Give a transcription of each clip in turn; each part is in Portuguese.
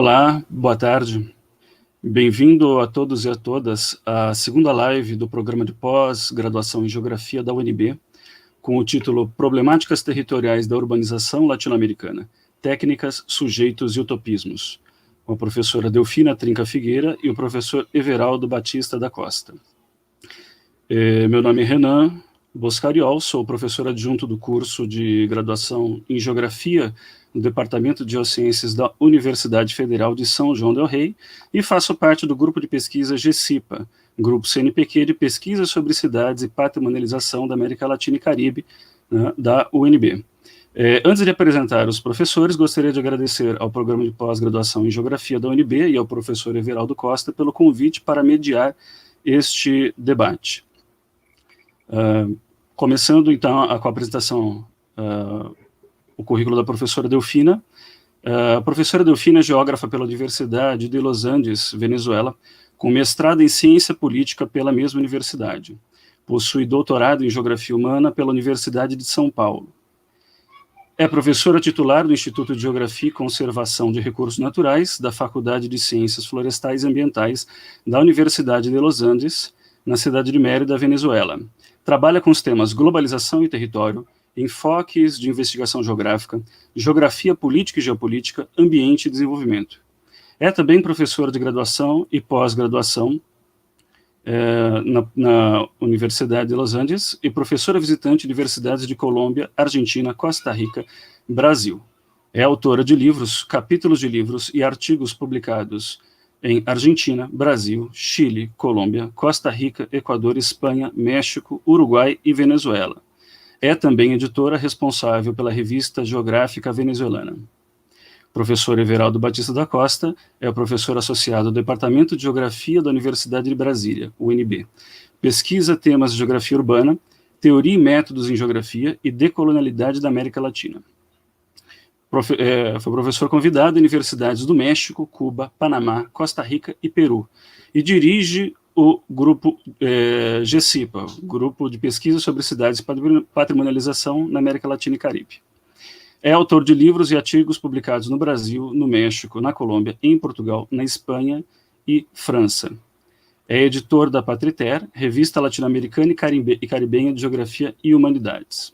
Olá, boa tarde. Bem-vindo a todos e a todas à segunda live do programa de pós-graduação em Geografia da UNB, com o título Problemáticas Territoriais da Urbanização Latino-Americana, Técnicas, Sujeitos e Utopismos, com a professora Delfina Trinca Figueira e o professor Everaldo Batista da Costa. Meu nome é Renan Boscariol, sou professor adjunto do curso de graduação em Geografia no Departamento de Geociências da Universidade Federal de São João del Rei e faço parte do grupo de pesquisa GCIPA, Grupo CNPq de Pesquisa sobre Cidades e Patrimonialização da América Latina e Caribe, né, da UNB. Antes de apresentar os professores, gostaria de agradecer ao programa de pós-graduação em Geografia da UNB e ao professor Everaldo Costa pelo convite para mediar este debate. Começando, então, com a apresentação, o currículo da professora Delfina. A professora Delfina é geógrafa pela Universidade de Los Andes, Venezuela, com mestrado em Ciência Política pela mesma universidade. Possui doutorado em Geografia Humana pela Universidade de São Paulo. É professora titular do Instituto de Geografia e Conservação de Recursos Naturais, da Faculdade de Ciências Florestais e Ambientais da Universidade de Los Andes, na cidade de Mérida, Venezuela. Trabalha com os temas globalização e território, enfoques de investigação geográfica, geografia política e geopolítica, ambiente e desenvolvimento. É também professora de graduação e pós-graduação na Universidade de Los Andes e professora visitante de universidades de Colômbia, Argentina, Costa Rica, Brasil. É autora de livros, capítulos de livros e artigos publicados em Argentina, Brasil, Chile, Colômbia, Costa Rica, Equador, Espanha, México, Uruguai e Venezuela. É também editora responsável pela revista Geográfica Venezuelana. Professor Everaldo Batista da Costa é o professor associado do Departamento de Geografia da Universidade de Brasília, UNB. Pesquisa temas de geografia urbana, teoria e métodos em geografia e decolonialidade da América Latina. Foi professor convidado em universidades do México, Cuba, Panamá, Costa Rica e Peru, e dirige o grupo GCIPA, Grupo de Pesquisa sobre Cidades e Patrimonialização na América Latina e Caribe. É autor de livros e artigos publicados no Brasil, no México, na Colômbia, em Portugal, na Espanha e França. É editor da Patriter, revista latino-americana e caribenha de Geografia e Humanidades.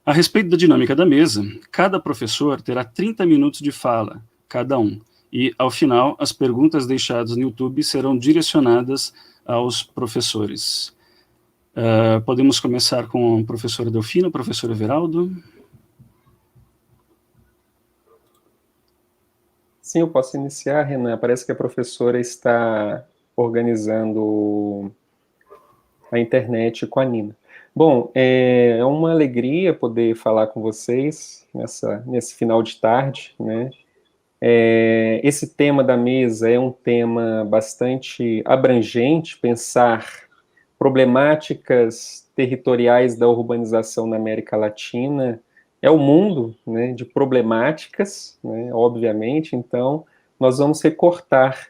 A respeito da dinâmica da mesa, cada professor terá 30 minutos de fala, cada um, e, ao final, as perguntas deixadas no YouTube serão direcionadas aos professores. Podemos começar com a professora Delfina, professor Everaldo. Sim, eu posso iniciar, Renan. Parece que a professora está organizando a internet com a Nina. Bom, é uma alegria poder falar com vocês nesse final de tarde, né? Esse tema da mesa é um tema bastante abrangente, pensar problemáticas territoriais da urbanização na América Latina é o mundo, né, de problemáticas, né, obviamente, então nós vamos recortar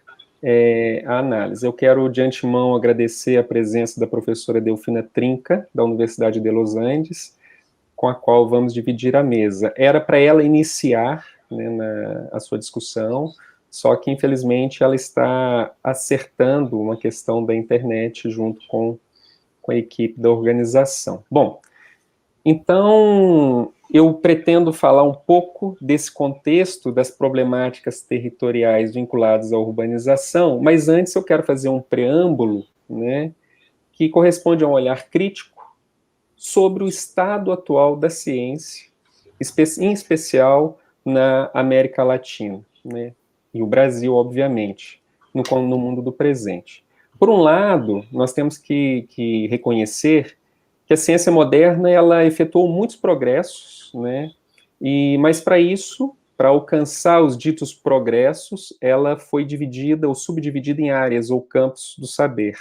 a análise. Eu quero de antemão agradecer a presença da professora Delfina Trinca, da Universidade de Los Andes, com a qual vamos dividir a mesa. Era para ela iniciar, né, a sua discussão, só que infelizmente ela está acertando uma questão da internet junto com a equipe da organização. Bom, então eu pretendo falar um pouco desse contexto das problemáticas territoriais vinculadas à urbanização, mas antes eu quero fazer um preâmbulo, né, que corresponde a um olhar crítico sobre o estado atual da ciência, em especial na América Latina, né, e o Brasil, obviamente, no mundo do presente. Por um lado, nós temos que reconhecer que a ciência moderna ela efetuou muitos progressos, né? Mas para isso, para alcançar os ditos progressos, ela foi dividida ou subdividida em áreas ou campos do saber,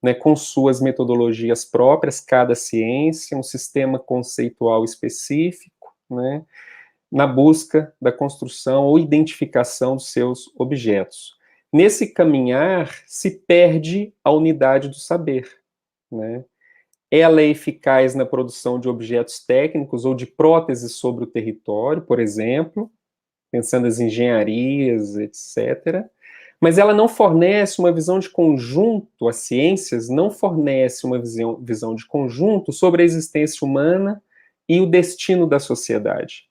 né? Com suas metodologias próprias, cada ciência, um sistema conceitual específico, né? Na busca da construção ou identificação dos seus objetos. Nesse caminhar, se perde a unidade do saber, né? Ela é eficaz na produção de objetos técnicos ou de próteses sobre o território, por exemplo, pensando as engenharias, etc. Mas ela não fornece uma visão de conjunto, as ciências não fornecem uma visão de conjunto sobre a existência humana e o destino da sociedade.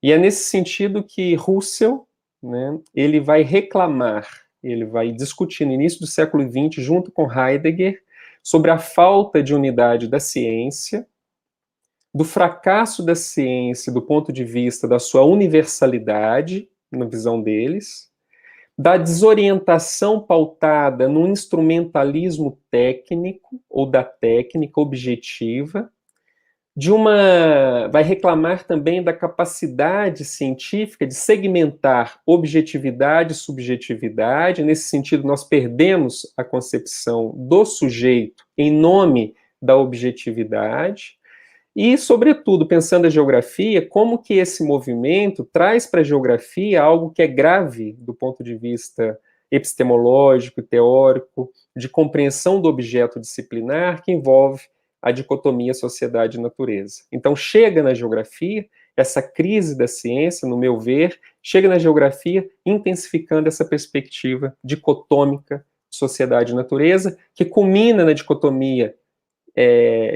E é nesse sentido que Russell, né, ele vai reclamar, ele vai discutir no início do século XX, junto com Heidegger, sobre a falta de unidade da ciência, do fracasso da ciência do ponto de vista da sua universalidade, na visão deles, da desorientação pautada no instrumentalismo técnico ou da técnica objetiva, vai reclamar também da capacidade científica de segmentar objetividade e subjetividade. Nesse sentido, nós perdemos a concepção do sujeito em nome da objetividade. E, sobretudo, pensando a geografia, como que esse movimento traz para a geografia algo que é grave do ponto de vista epistemológico, teórico, de compreensão do objeto disciplinar, que envolve a dicotomia sociedade e natureza. Então, chega na geografia, essa crise da ciência, no meu ver, chega na geografia intensificando essa perspectiva dicotômica de sociedade e natureza, que culmina na dicotomia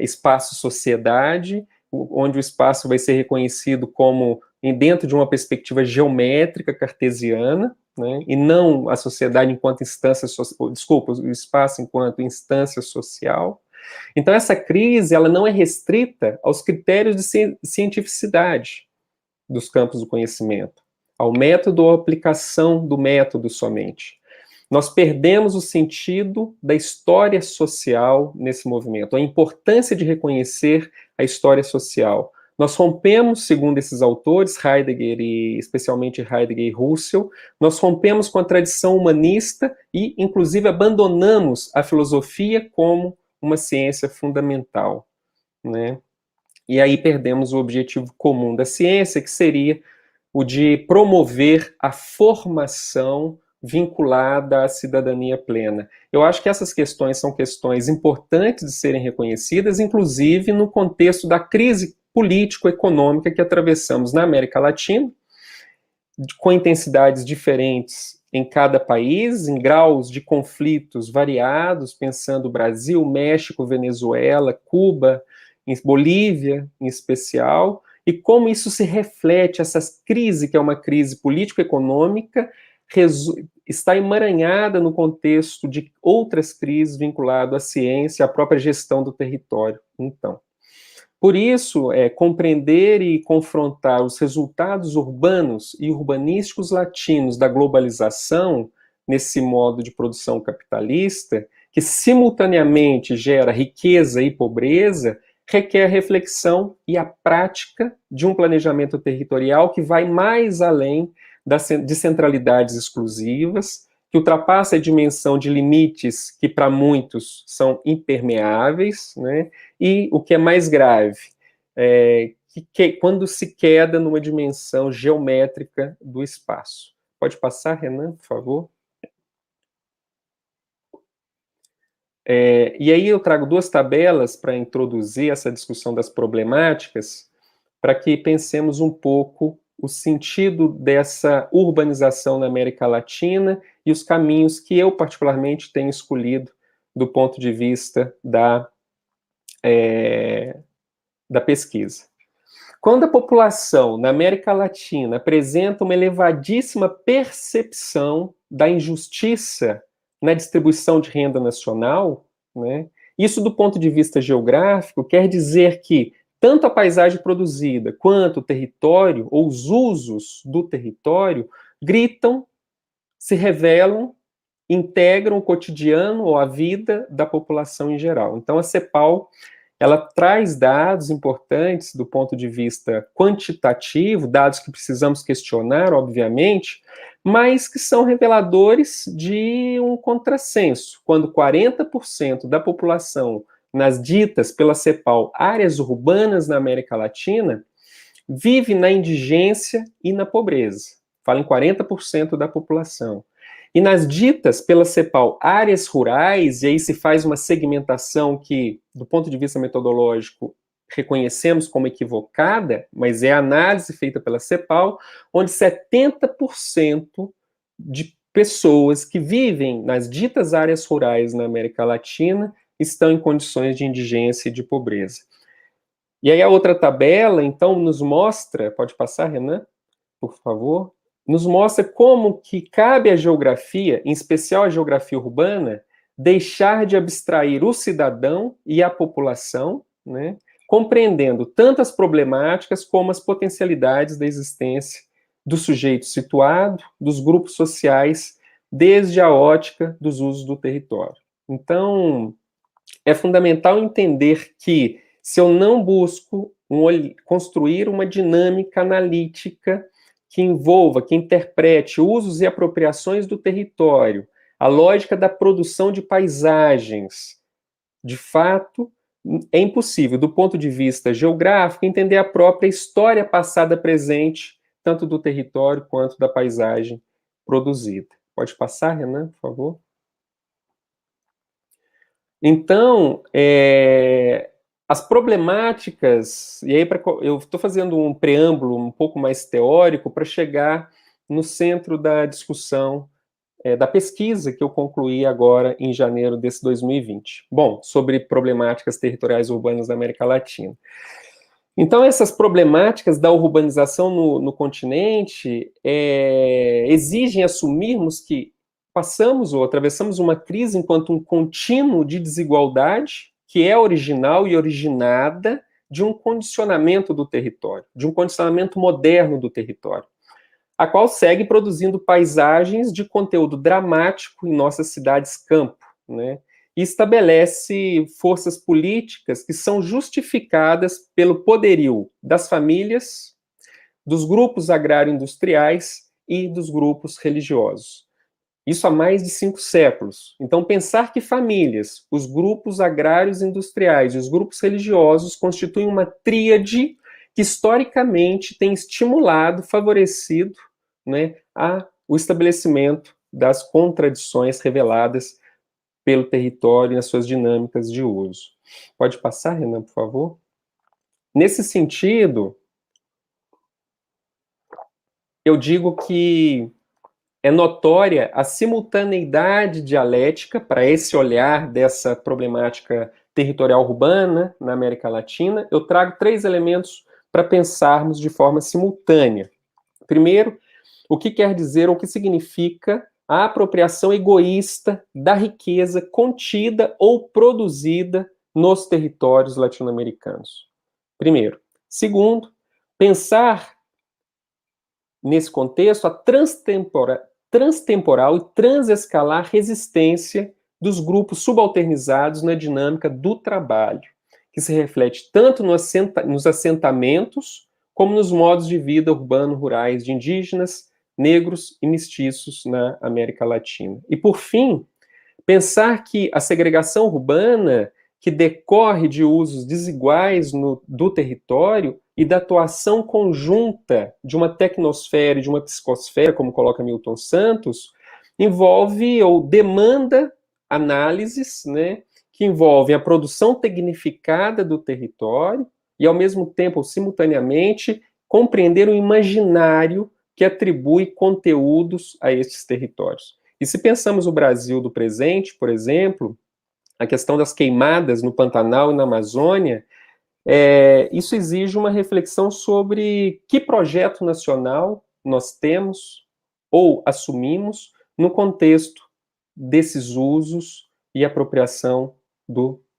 espaço-sociedade, onde o espaço vai ser reconhecido como dentro de uma perspectiva geométrica cartesiana, né, e não a sociedade enquanto instância, o espaço enquanto instância social. Então, essa crise ela não é restrita aos critérios de cientificidade dos campos do conhecimento, ao método ou aplicação do método somente. Nós perdemos o sentido da história social nesse movimento, a importância de reconhecer a história social. Nós rompemos, segundo esses autores, Heidegger e especialmente Heidegger e Russell, nós rompemos com a tradição humanista e, inclusive, abandonamos a filosofia como uma ciência fundamental, né? E aí perdemos o objetivo comum da ciência, que seria o de promover a formação vinculada à cidadania plena. Eu acho que essas questões são questões importantes de serem reconhecidas, inclusive no contexto da crise político-econômica que atravessamos na América Latina, com intensidades diferentes em cada país, em graus de conflitos variados, pensando Brasil, México, Venezuela, Cuba, Bolívia em especial, e como isso se reflete, essa crise, que é uma crise político-econômica, está emaranhada no contexto de outras crises vinculadas à ciência, à própria gestão do território. Então, por isso, compreender e confrontar os resultados urbanos e urbanísticos latinos da globalização, nesse modo de produção capitalista, que simultaneamente gera riqueza e pobreza, requer reflexão e a prática de um planejamento territorial que vai mais além de centralidades exclusivas, que ultrapassa a dimensão de limites que para muitos são impermeáveis, né? E o que é mais grave, quando se queda numa dimensão geométrica do espaço. Pode passar, Renan, por favor? E aí eu trago duas tabelas para introduzir essa discussão das problemáticas, para que pensemos um pouco o sentido dessa urbanização na América Latina e os caminhos que eu particularmente tenho escolhido do ponto de vista da pesquisa. Quando a população na América Latina apresenta uma elevadíssima percepção da injustiça na distribuição de renda nacional, né, isso do ponto de vista geográfico quer dizer que tanto a paisagem produzida quanto o território, ou os usos do território, gritam, se revelam, integram o cotidiano ou a vida da população em geral. Então, a CEPAL, ela traz dados importantes do ponto de vista quantitativo, dados que precisamos questionar, obviamente, mas que são reveladores de um contrassenso. Quando 40% da população nas ditas pela CEPAL áreas urbanas na América Latina, vive na indigência e na pobreza. Fala em 40% da população. E nas ditas pela CEPAL áreas rurais, e aí se faz uma segmentação que, do ponto de vista metodológico, reconhecemos como equivocada, mas é a análise feita pela CEPAL, onde 70% de pessoas que vivem nas ditas áreas rurais na América Latina estão em condições de indigência e de pobreza. E aí a outra tabela, então, nos mostra, pode passar, Renan, por favor, nos mostra como que cabe à geografia, em especial a geografia urbana, deixar de abstrair o cidadão e a população, né, compreendendo tanto as problemáticas como as potencialidades da existência do sujeito situado, dos grupos sociais, desde a ótica dos usos do território. Então, é fundamental entender que, se eu não busco construir uma dinâmica analítica que envolva, que interprete usos e apropriações do território, a lógica da produção de paisagens, de fato, é impossível, do ponto de vista geográfico, entender a própria história passada presente, tanto do território quanto da paisagem produzida. Pode passar, Renan, por favor? Então, as problemáticas, e aí eu estou fazendo um preâmbulo um pouco mais teórico para chegar no centro da discussão da pesquisa que eu concluí agora em janeiro desse 2020. Bom, sobre problemáticas territoriais urbanas da América Latina. Então, essas problemáticas da urbanização no continente exigem assumirmos que passamos ou atravessamos uma crise enquanto um contínuo de desigualdade que é original e originada de um condicionamento do território, de um condicionamento moderno do território, a qual segue produzindo paisagens de conteúdo dramático em nossas cidades-campo, né? E estabelece forças políticas que são justificadas pelo poderio das famílias, dos grupos agrário-industriais e dos grupos religiosos. Isso há mais de 5 séculos. Então, pensar que famílias, os grupos agrários industriais e os grupos religiosos constituem uma tríade que, historicamente, tem estimulado, favorecido, né, o estabelecimento das contradições reveladas pelo território e nas suas dinâmicas de uso. Pode passar, Renan, por favor? Nesse sentido, eu digo que é notória a simultaneidade dialética para esse olhar dessa problemática territorial urbana na América Latina. Eu trago 3 elementos para pensarmos de forma simultânea. Primeiro, o que quer dizer ou o que significa a apropriação egoísta da riqueza contida ou produzida nos territórios latino-americanos. Primeiro. Segundo, pensar nesse contexto a transtemporal e transescalar resistência dos grupos subalternizados na dinâmica do trabalho, que se reflete tanto nos assentamentos como nos modos de vida urbano-rurais de indígenas, negros e mestiços na América Latina. E, por fim, pensar que a segregação urbana, que decorre de usos desiguais do território e da atuação conjunta de uma tecnosfera e de uma psicosfera, como coloca Milton Santos, envolve ou demanda análises, né, que envolvem a produção tecnificada do território e, ao mesmo tempo, simultaneamente, compreender o imaginário que atribui conteúdos a estes territórios. E se pensamos o Brasil do presente, por exemplo, a questão das queimadas no Pantanal e na Amazônia, isso exige uma reflexão sobre que projeto nacional nós temos ou assumimos no contexto desses usos e apropriação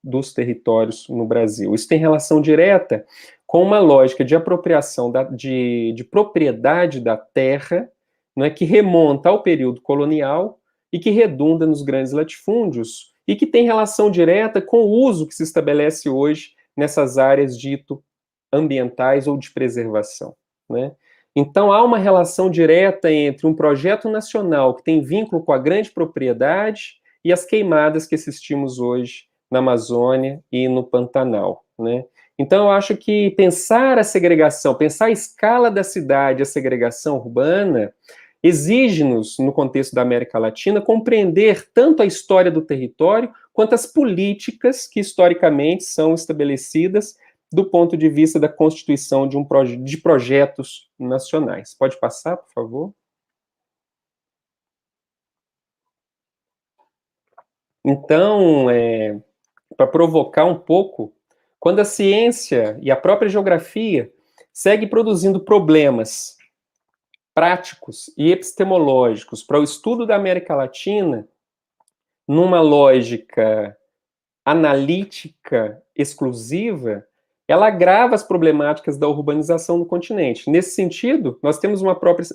dos territórios no Brasil. Isso tem relação direta com uma lógica de apropriação de propriedade da terra, não é, que remonta ao período colonial e que redunda nos grandes latifúndios e que tem relação direta com o uso que se estabelece hoje nessas áreas dito ambientais ou de preservação, né? Então, há uma relação direta entre um projeto nacional que tem vínculo com a grande propriedade e as queimadas que assistimos hoje na Amazônia e no Pantanal, né? Então, eu acho que pensar a segregação, pensar a escala da cidade, a segregação urbana, exige-nos, no contexto da América Latina, compreender tanto a história do território quanto as políticas que historicamente são estabelecidas do ponto de vista da constituição de projetos nacionais. Pode passar, por favor? Então, para provocar um pouco, quando a ciência e a própria geografia segue produzindo problemas práticos e epistemológicos para o estudo da América Latina, numa lógica analítica exclusiva, ela agrava as problemáticas da urbanização no continente. Nesse sentido, nós temos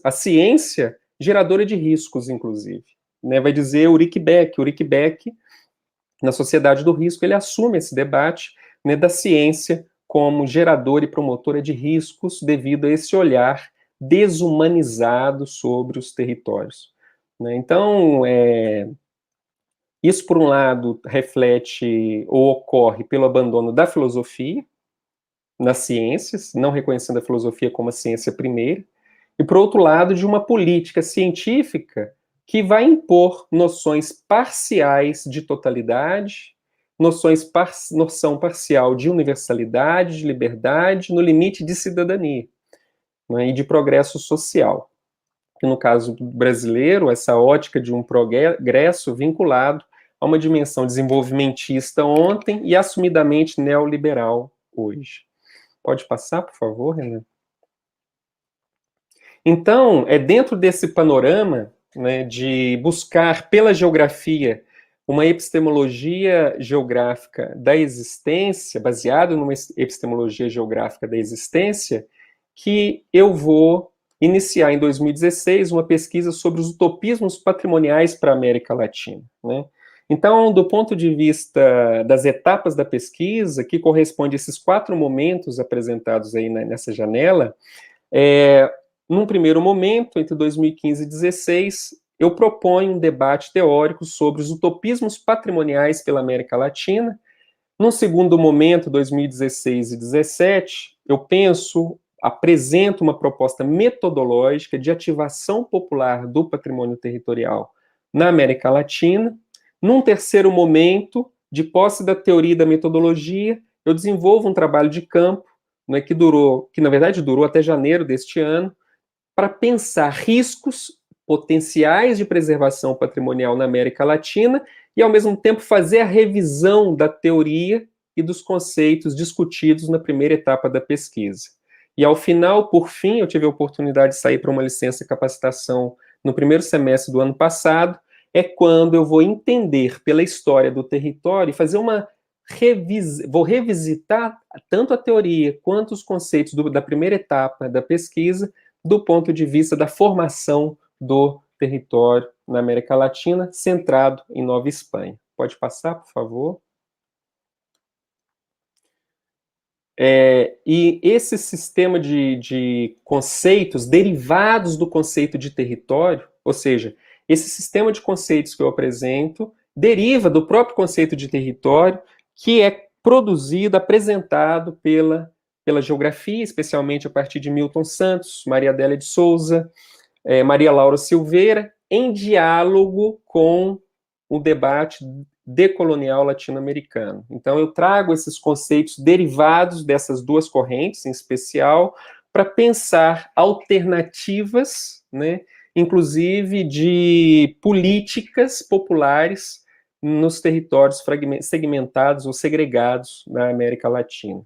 a ciência geradora de riscos, inclusive. Né? Vai dizer Ulrich Beck. Ulrich Beck, na Sociedade do Risco, ele assume esse debate, né, da ciência como geradora e promotora de riscos devido a esse olhar desumanizado sobre os territórios. Né? Então, isso, por um lado, reflete ou ocorre pelo abandono da filosofia nas ciências, não reconhecendo a filosofia como a ciência primeira, e, por outro lado, de uma política científica que vai impor noções parciais de totalidade, noção parcial de universalidade, de liberdade, no limite de cidadania, né, e de progresso social. Que no caso brasileiro, essa ótica de um progresso vinculado a uma dimensão desenvolvimentista ontem e assumidamente neoliberal hoje. Pode passar, por favor, Renan? Então, é dentro desse panorama, né, de buscar pela geografia uma epistemologia geográfica da existência, baseado numa epistemologia geográfica da existência, que eu vou iniciar em 2016 uma pesquisa sobre os utopismos patrimoniais para a América Latina. Né? Então, do ponto de vista das etapas da pesquisa, que corresponde a esses 4 momentos apresentados aí nessa janela, num primeiro momento, entre 2015 e 2016, eu proponho um debate teórico sobre os utopismos patrimoniais pela América Latina. Num segundo momento, 2016 e 2017, eu apresento uma proposta metodológica de ativação popular do patrimônio territorial na América Latina. Num terceiro momento, de posse da teoria e da metodologia, eu desenvolvo um trabalho de campo, né, que na verdade durou até janeiro deste ano, para pensar riscos potenciais de preservação patrimonial na América Latina e, ao mesmo tempo, fazer a revisão da teoria e dos conceitos discutidos na primeira etapa da pesquisa. E, ao final, por fim, eu tive a oportunidade de sair para uma licença e capacitação no primeiro semestre do ano passado, é quando eu vou entender pela história do território e fazer vou revisitar tanto a teoria quanto os conceitos da primeira etapa da pesquisa do ponto de vista da formação do território na América Latina, centrado em Nova Espanha. Pode passar, por favor? E esse sistema de conceitos derivados do conceito de território, ou seja, esse sistema de conceitos que eu apresento deriva do próprio conceito de território, que é produzido, apresentado pela geografia, especialmente a partir de Milton Santos, Maria Adélia de Souza, Maria Laura Silveira, em diálogo com o debate decolonial latino-americano. Então, eu trago esses conceitos derivados dessas duas correntes, em especial, para pensar alternativas, né, inclusive de políticas populares nos territórios segmentados ou segregados na América Latina.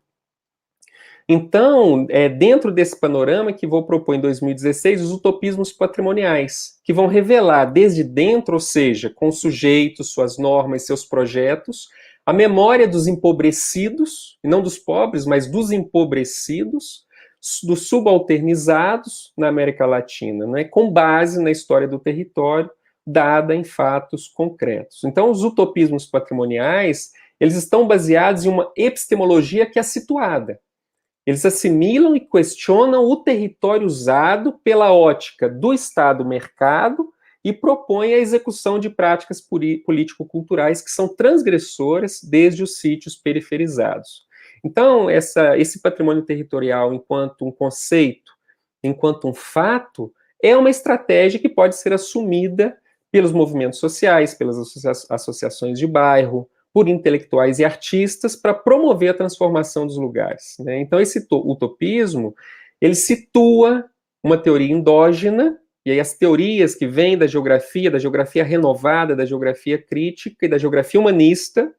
Então, dentro desse panorama que vou propor em 2016, os utopismos patrimoniais, que vão revelar desde dentro, ou seja, com os sujeitos, suas normas, seus projetos, a memória dos empobrecidos, e não dos pobres, mas dos empobrecidos, dos subalternizados na América Latina, né, com base na história do território, dada em fatos concretos. Então, os utopismos patrimoniais, eles estão baseados em uma epistemologia que é situada. Eles assimilam e questionam o território usado pela ótica do Estado-mercado e propõem a execução de práticas político-culturais que são transgressoras desde os sítios periferizados. Então, esse patrimônio territorial, enquanto um conceito, enquanto um fato, é uma estratégia que pode ser assumida pelos movimentos sociais, pelas associações de bairro, por intelectuais e artistas para promover a transformação dos lugares, né? Então, esse utopismo, ele situa uma teoria endógena, e aí as teorias que vêm da geografia renovada, da geografia crítica e da geografia humanista,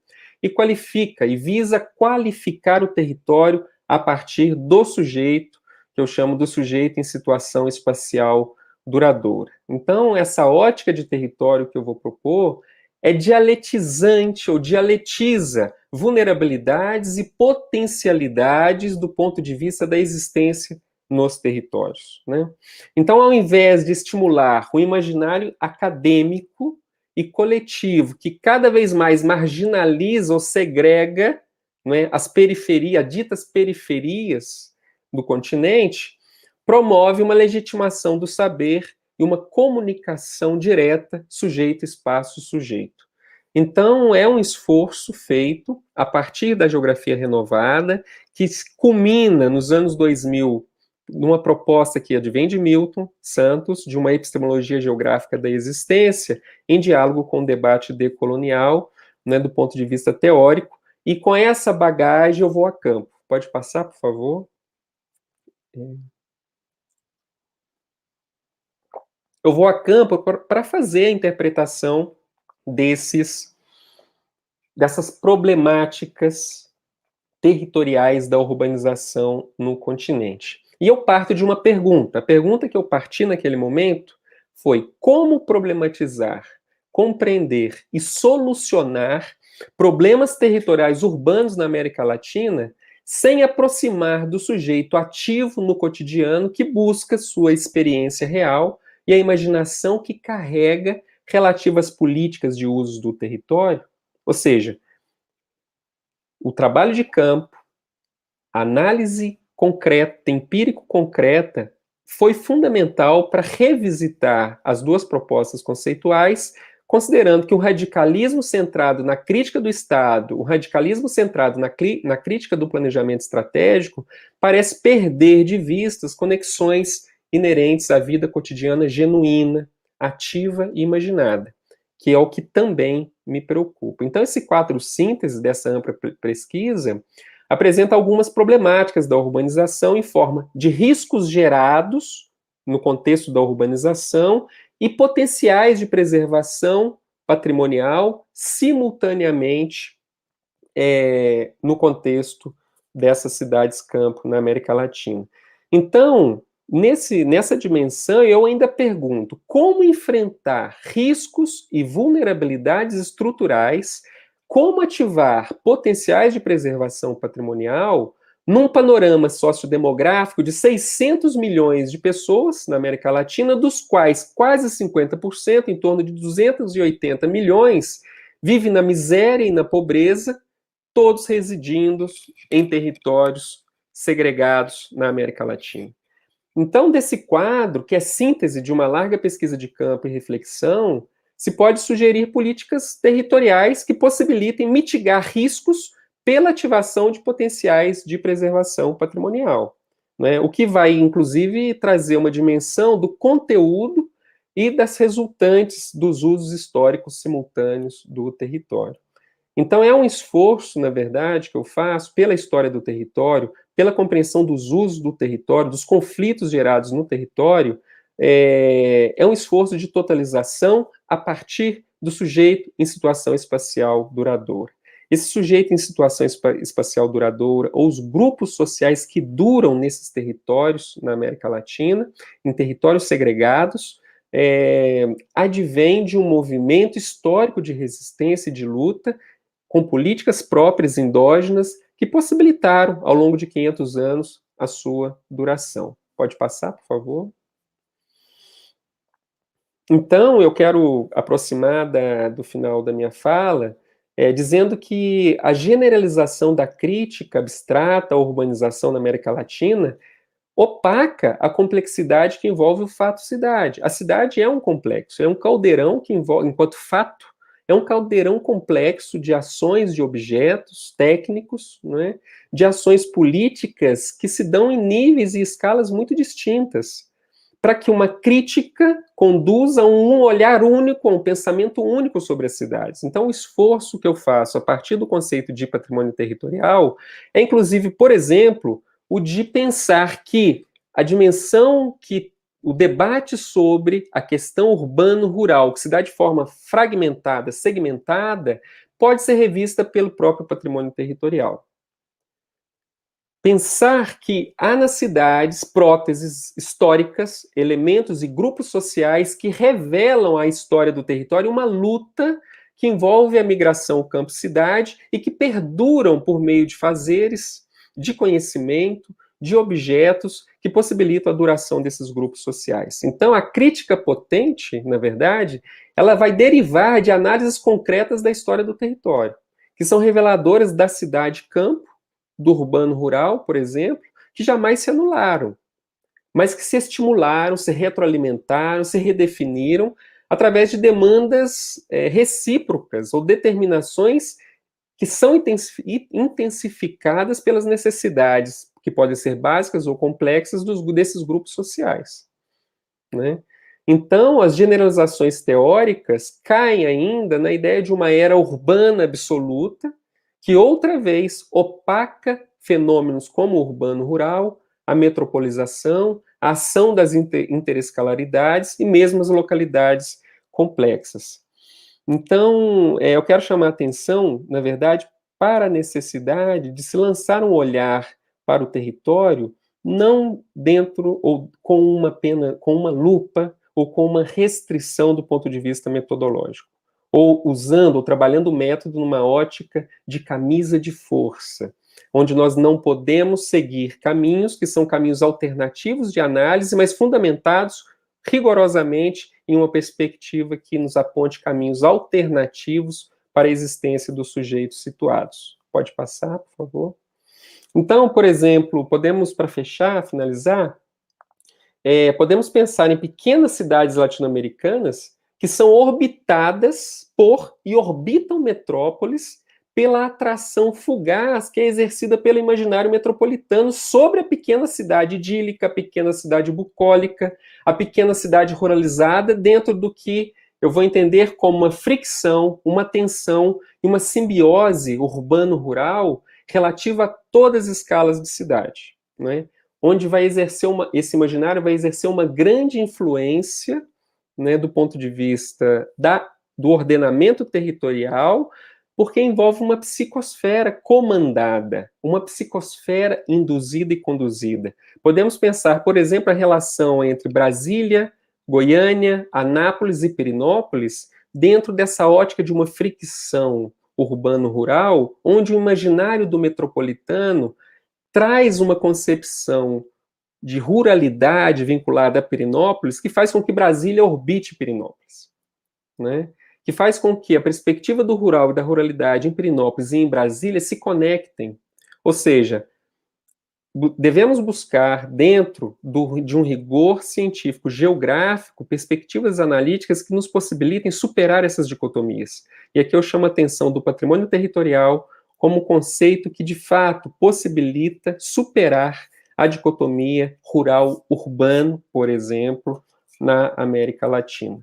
e qualifica, e visa qualificar o território a partir do sujeito, que eu chamo do sujeito em situação espacial duradoura. Então, essa ótica de território que eu vou propor é dialetizante ou dialetiza vulnerabilidades e potencialidades do ponto de vista da existência nos territórios, né? Então, ao invés de estimular o imaginário acadêmico e coletivo, que cada vez mais marginaliza ou segrega, né, as periferias, ditas periferias do continente, promove uma legitimação do saber e uma comunicação direta, sujeito, espaço, sujeito. Então, é um esforço feito a partir da geografia renovada, que culmina nos anos 2000, numa proposta que advém de Milton Santos, de uma epistemologia geográfica da existência, em diálogo com o debate decolonial, né, do ponto de vista teórico, e com essa bagagem eu vou a campo. Pode passar, por favor? Eu vou a campo para fazer a interpretação dessas problemáticas territoriais da urbanização no continente. E eu parto de uma pergunta. A pergunta que eu parti naquele momento foi como problematizar, compreender e solucionar problemas territoriais urbanos na América Latina sem aproximar do sujeito ativo no cotidiano que busca sua experiência real e a imaginação que carrega relativa às políticas de uso do território. Ou seja, o trabalho de campo, a análise concreta, empírico-concreta, foi fundamental para revisitar as duas propostas conceituais, considerando que o radicalismo centrado na crítica do Estado, o radicalismo centrado na crítica do planejamento estratégico, parece perder de vista as conexões inerentes à vida cotidiana genuína, ativa e imaginada, que é o que também me preocupa. Então, esse quadro síntese dessa ampla pesquisa apresenta algumas problemáticas da urbanização em forma de riscos gerados no contexto da urbanização e potenciais de preservação patrimonial simultaneamente no contexto dessas cidades-campo na América Latina. Então, nessa dimensão, eu ainda pergunto como enfrentar riscos e vulnerabilidades estruturais, como ativar potenciais de preservação patrimonial num panorama sociodemográfico de 600 milhões de pessoas na América Latina, dos quais quase 50%, em torno de 280 milhões, vivem na miséria e na pobreza, todos residindo em territórios segregados na América Latina. Então, desse quadro, que é síntese de uma larga pesquisa de campo e reflexão, se pode sugerir políticas territoriais que possibilitem mitigar riscos pela ativação de potenciais de preservação patrimonial, né? O que vai, inclusive, trazer uma dimensão do conteúdo e das resultantes dos usos históricos simultâneos do território. Então, é um esforço, na verdade, que eu faço pela história do território, pela compreensão dos usos do território, dos conflitos gerados no território, é um esforço de totalização a partir do sujeito em situação espacial duradoura. Esse sujeito em situação espacial duradoura, ou os grupos sociais que duram nesses territórios na América Latina, em territórios segregados, advém de um movimento histórico de resistência e de luta, com políticas próprias endógenas que possibilitaram, ao longo de 500 anos, a sua duração. Pode passar, por favor? Então, eu quero aproximar do final da minha fala, dizendo que a generalização da crítica abstrata à urbanização na América Latina opaca a complexidade que envolve o fato cidade. A cidade é um complexo, é um caldeirão que envolve, enquanto fato, é um caldeirão complexo de ações de objetos técnicos, né, de ações políticas que se dão em níveis e escalas muito distintas. para que uma crítica conduza a um olhar único, a um pensamento único sobre as cidades. Então, o esforço que eu faço a partir do conceito de patrimônio territorial é, inclusive, por exemplo, o de pensar que a dimensão que o debate sobre a questão urbano-rural, que se dá de forma fragmentada, segmentada, pode ser revista pelo próprio patrimônio territorial. Pensar que há nas cidades próteses históricas, elementos e grupos sociais que revelam a história do território, uma luta que envolve a migração campo-cidade e que perduram por meio de fazeres, de conhecimento, de objetos que possibilitam a duração desses grupos sociais. Então, a crítica potente, na verdade, ela vai derivar de análises concretas da história do território, que são reveladoras da cidade-campo, do urbano-rural, por exemplo, que jamais se anularam, mas que se estimularam, se retroalimentaram, se redefiniram através de demandas recíprocas ou determinações que são intensificadas pelas necessidades, que podem ser básicas ou complexas, desses grupos sociais. Né? Então, as generalizações teóricas caem ainda na ideia de uma era urbana absoluta, que outra vez opaca fenômenos como o urbano-rural, a metropolização, a ação das interescalaridades e mesmo as localidades complexas. Então, eu quero chamar a atenção, na verdade, para a necessidade de se lançar um olhar para o território, não dentro ou com uma lupa ou com uma restrição do ponto de vista metodológico, ou usando ou trabalhando o método numa ótica de camisa de força, onde nós não podemos seguir caminhos que são caminhos alternativos de análise, mas fundamentados rigorosamente em uma perspectiva que nos aponte caminhos alternativos para a existência dos sujeitos situados. Pode passar, por favor? Então, por exemplo, podemos, para fechar, finalizar, podemos pensar em pequenas cidades latino-americanas que são orbitadas por e orbitam metrópoles pela atração fugaz que é exercida pelo imaginário metropolitano sobre a pequena cidade idílica, a pequena cidade bucólica, a pequena cidade ruralizada, dentro do que eu vou entender como uma fricção, uma tensão e uma simbiose urbano-rural relativa a todas as escalas de cidade, né? Onde vai exercer esse imaginário vai exercer uma grande influência, né, do ponto de vista do ordenamento territorial, porque envolve uma psicosfera comandada, uma psicosfera induzida e conduzida. Podemos pensar, por exemplo, a relação entre Brasília, Goiânia, Anápolis e Pirenópolis dentro dessa ótica de uma fricção urbano-rural, onde o imaginário do metropolitano traz uma concepção de ruralidade vinculada a Pirenópolis que faz com que Brasília orbite Pirenópolis, né? Que faz com que a perspectiva do rural e da ruralidade em Pirenópolis e em Brasília se conectem. Ou seja, devemos buscar, dentro de um rigor científico geográfico, perspectivas analíticas que nos possibilitem superar essas dicotomias. E aqui eu chamo a atenção do patrimônio territorial como um conceito que, de fato, possibilita superar a dicotomia rural-urbano, por exemplo, na América Latina.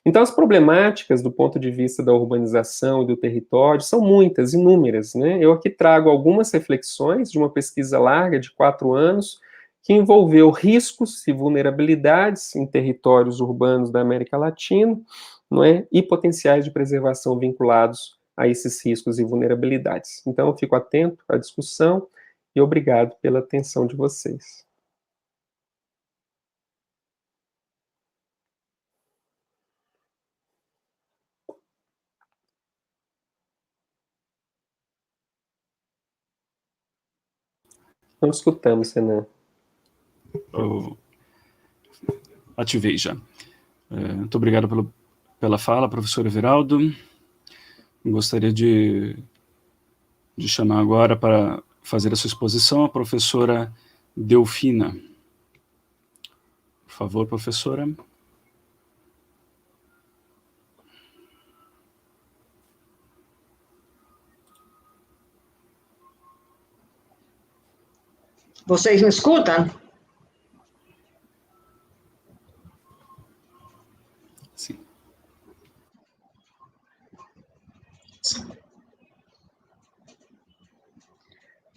Então, as problemáticas do ponto de vista da urbanização e do território são muitas, inúmeras, né? Eu aqui trago algumas reflexões de uma pesquisa larga de 4 anos, que envolveu riscos e vulnerabilidades em territórios urbanos da América Latina, não é? E potenciais de preservação vinculados a esses riscos e vulnerabilidades. Então, eu fico atento à discussão e obrigado pela atenção de vocês. Não escutamos, Renan. Eu ativei já. Muito obrigado pela fala, professor Everaldo. Gostaria de chamar agora para fazer a sua exposição a professora Delfina. Por favor, professora. Vocês me escutam?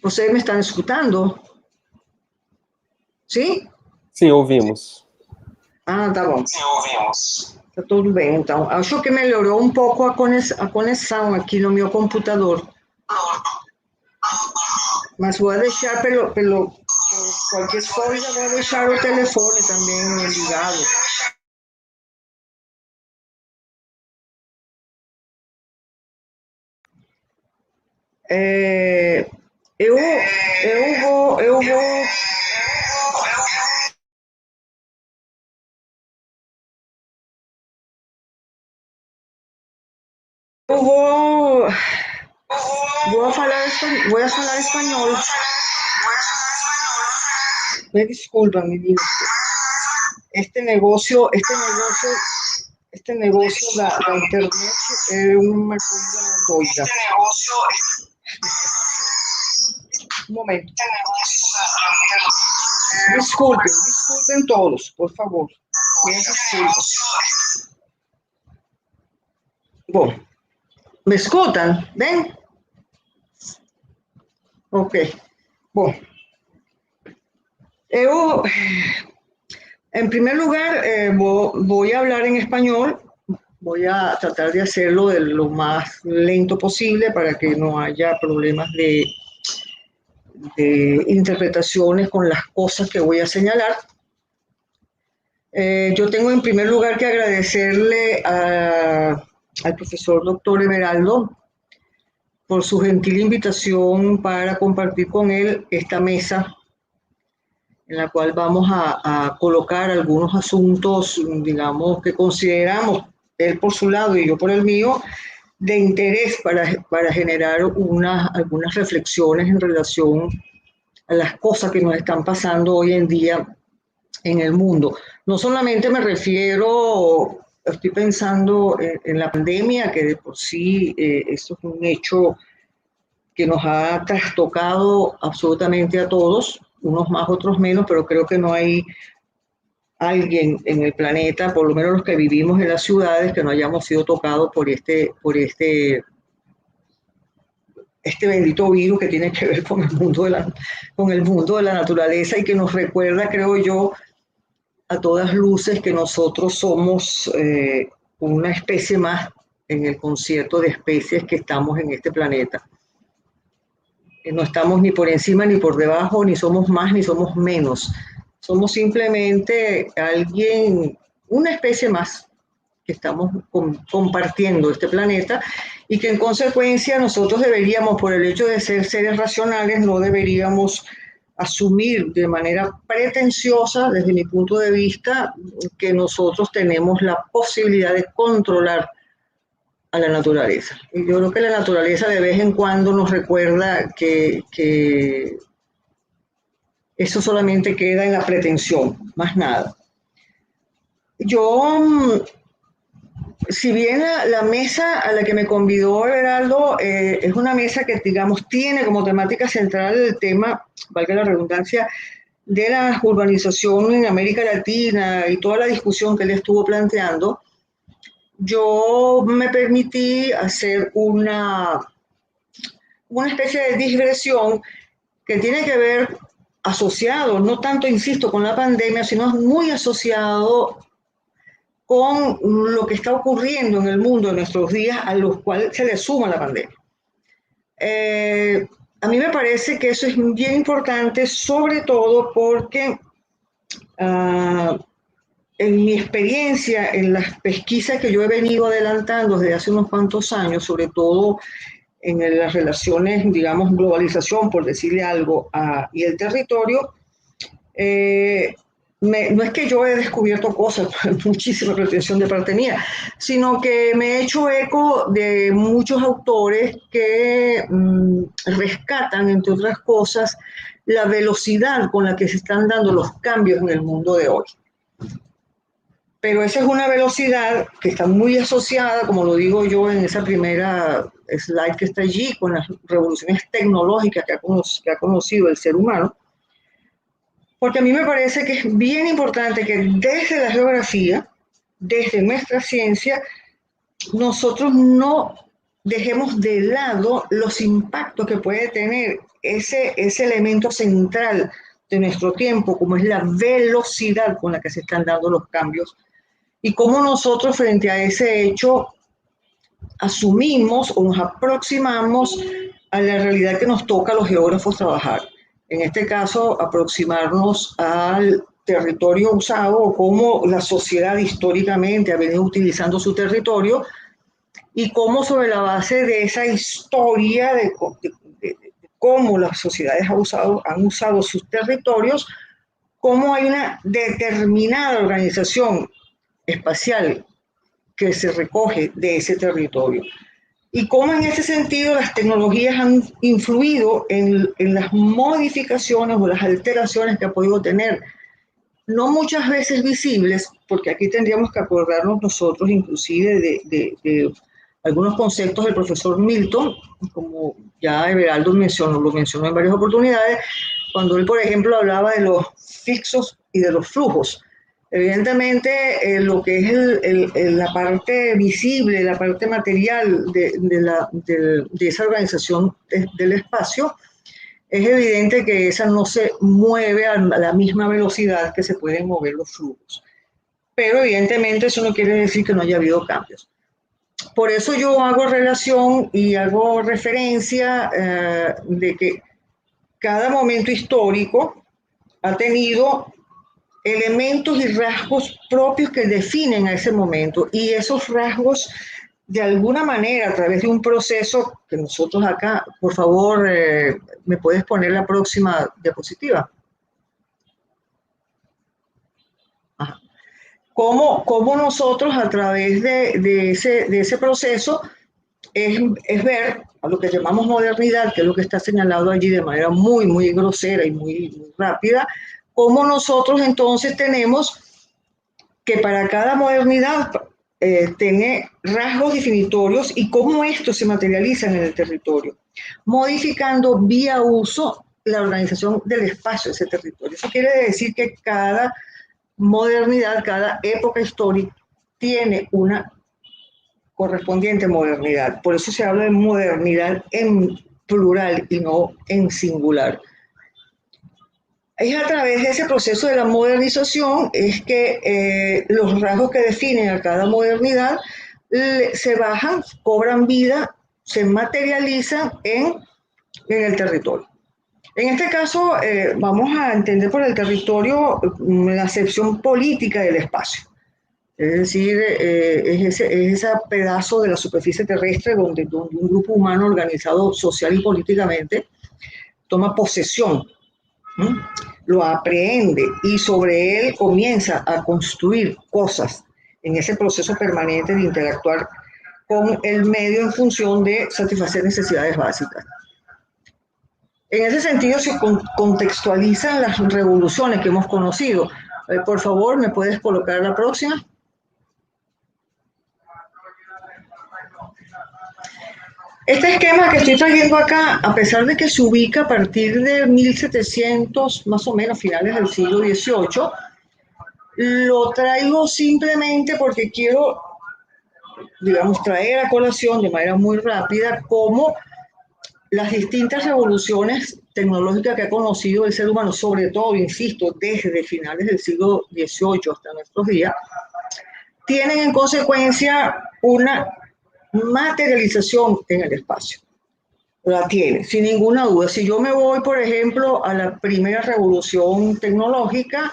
Vocês me estão escutando? Sim? Sim, ouvimos. Ah, tá bom. Sim, ouvimos. Tá tudo bem, então. Acho que melhorou um pouco a conexão aqui no meu computador. Mas vou deixar por qualquer coisa, vou deixar o telefone também ligado. Eu vou falar espanhol. Me disculpa, mi vida. Este negocio da internet es una cosa doida. Un momento. Disculpen todos, por favor. Me disculpen. Bueno, ¿me escuchan? ¿Ven? Ok. Bueno. En primer lugar, voy a hablar en español. Voy a tratar de hacerlo de lo más lento posible para que no haya problemas de interpretaciones con las cosas que voy a señalar. Yo tengo en primer lugar que agradecerle al profesor doctor Everaldo por su gentil invitación para compartir con él esta mesa en la cual vamos a colocar algunos asuntos, digamos, que consideramos, él por su lado y yo por el mío, de interés para generar algunas reflexiones en relación a las cosas que nos están pasando hoy en día en el mundo. No solamente me refiero, estoy pensando en la pandemia, que de por sí esto es un hecho que nos ha trastocado absolutamente a todos, unos más, otros menos, pero creo que no hay alguien en el planeta, por lo menos los que vivimos en las ciudades, que no hayamos sido tocados por este bendito virus que tiene que ver con el mundo de la naturaleza y que nos recuerda, creo yo, a todas luces que nosotros somos una especie más en el concierto de especies que estamos en este planeta. No estamos ni por encima ni por debajo, ni somos más ni somos menos. Somos simplemente una especie más que estamos compartiendo este planeta y que en consecuencia nosotros deberíamos, por el hecho de ser seres racionales, no deberíamos asumir de manera pretenciosa, desde mi punto de vista, que nosotros tenemos la posibilidad de controlar a la naturaleza. Y yo creo que la naturaleza de vez en cuando nos recuerda que eso solamente queda en la pretensión, más nada. Yo, si bien la mesa a la que me convidó Everaldo es una mesa que, digamos, tiene como temática central el tema, valga la redundancia, de la urbanización en América Latina y toda la discusión que él estuvo planteando, yo me permití hacer una especie de digresión que tiene que ver asociado, no tanto, insisto, con la pandemia, sino muy asociado con lo que está ocurriendo en el mundo en nuestros días, a los cuales se le suma la pandemia. A mí me parece que eso es bien importante, sobre todo porque en mi experiencia, en las pesquisas que yo he venido adelantando desde hace unos cuantos años, sobre todo en las relaciones, digamos, globalización, por decirle algo, y el territorio, no es que yo he descubierto cosas, muchísima pretensión de parte mía, sino que me he hecho eco de muchos autores que rescatan, entre otras cosas, la velocidad con la que se están dando los cambios en el mundo de hoy. Pero esa es una velocidad que está muy asociada, como lo digo yo en esa primera slide que está allí, con las revoluciones tecnológicas que ha conocido el ser humano, porque a mí me parece que es bien importante que desde la geografía, desde nuestra ciencia, nosotros no dejemos de lado los impactos que puede tener ese elemento central de nuestro tiempo, como es la velocidad con la que se están dando los cambios, y cómo nosotros frente a ese hecho asumimos o nos aproximamos a la realidad que nos toca a los geógrafos trabajar. En este caso, aproximarnos al territorio usado o cómo la sociedad históricamente ha venido utilizando su territorio y cómo sobre la base de esa historia de cómo las sociedades han usado sus territorios, cómo hay una determinada organización espacial que se recoge de ese territorio. Y cómo en ese sentido las tecnologías han influido en las modificaciones o las alteraciones que ha podido tener, no muchas veces visibles, porque aquí tendríamos que acordarnos nosotros inclusive de algunos conceptos del profesor Milton, como ya Everaldo lo mencionó en varias oportunidades, cuando él, por ejemplo, hablaba de los fixos y de los flujos. Evidentemente, lo que es la parte visible, la parte material de esa organización del espacio, es evidente que esa no se mueve a la misma velocidad que se pueden mover los flujos. Pero evidentemente eso no quiere decir que no haya habido cambios. Por eso yo hago relación y hago referencia de que cada momento histórico ha tenido elementos y rasgos propios que definen a ese momento, y esos rasgos de alguna manera a través de un proceso que nosotros acá, por favor, ¿me puedes poner la próxima diapositiva? Ajá. ¿Cómo nosotros a través de ese proceso es ver a lo que llamamos modernidad, que es lo que está señalado allí de manera muy, muy grosera y muy rápida, cómo nosotros entonces tenemos que para cada modernidad tiene rasgos definitorios y cómo estos se materializan en el territorio, modificando vía uso la organización del espacio de ese territorio. Eso quiere decir que cada modernidad, cada época histórica tiene una correspondiente modernidad. Por eso se habla de modernidad en plural y no en singular. Es a través de ese proceso de la modernización es que los rasgos que definen a cada modernidad se bajan, cobran vida, se materializan en el territorio. En este caso, vamos a entender por el territorio la acepción política del espacio. Es decir, es ese pedazo de la superficie terrestre donde un grupo humano organizado social y políticamente toma posesión, lo aprehende y sobre él comienza a construir cosas en ese proceso permanente de interactuar con el medio en función de satisfacer necesidades básicas. En ese sentido se contextualizan las revoluciones que hemos conocido. Por favor, ¿me puedes colocar la próxima? Este esquema que estoy trayendo acá, a pesar de que se ubica a partir de 1700, más o menos, finales del siglo XVIII, lo traigo simplemente porque quiero, digamos, traer a colación de manera muy rápida cómo las distintas revoluciones tecnológicas que ha conocido el ser humano, sobre todo, insisto, desde finales del siglo XVIII hasta nuestros días, tienen en consecuencia una materialización en el espacio. La tiene, sin ninguna duda. Si yo me voy, por ejemplo, a la primera revolución tecnológica,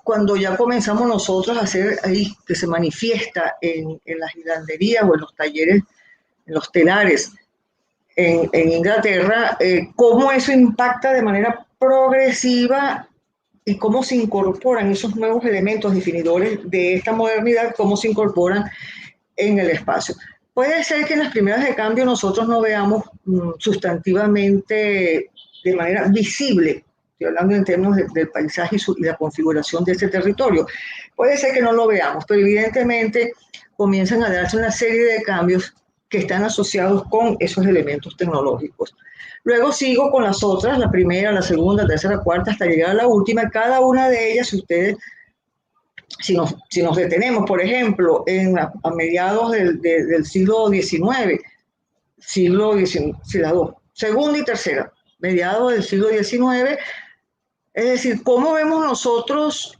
cuando ya comenzamos nosotros a hacer ahí, que se manifiesta en las hilanderías o en los talleres, en los telares en Inglaterra, cómo eso impacta de manera progresiva y cómo se incorporan esos nuevos elementos definidores de esta modernidad, cómo se incorporan en el espacio. Puede ser que en las primeras de cambio nosotros no veamos sustantivamente de manera visible, estoy hablando en términos del paisaje y la configuración de este territorio, puede ser que no lo veamos, pero evidentemente comienzan a darse una serie de cambios que están asociados con esos elementos tecnológicos. Luego sigo con las otras, la primera, la segunda, tercera, cuarta, hasta llegar a la última. Cada una de ellas, si ustedes si nos detenemos, por ejemplo, a mediados del siglo XIX, las dos, segunda y tercera, mediados del siglo XIX, es decir, cómo vemos nosotros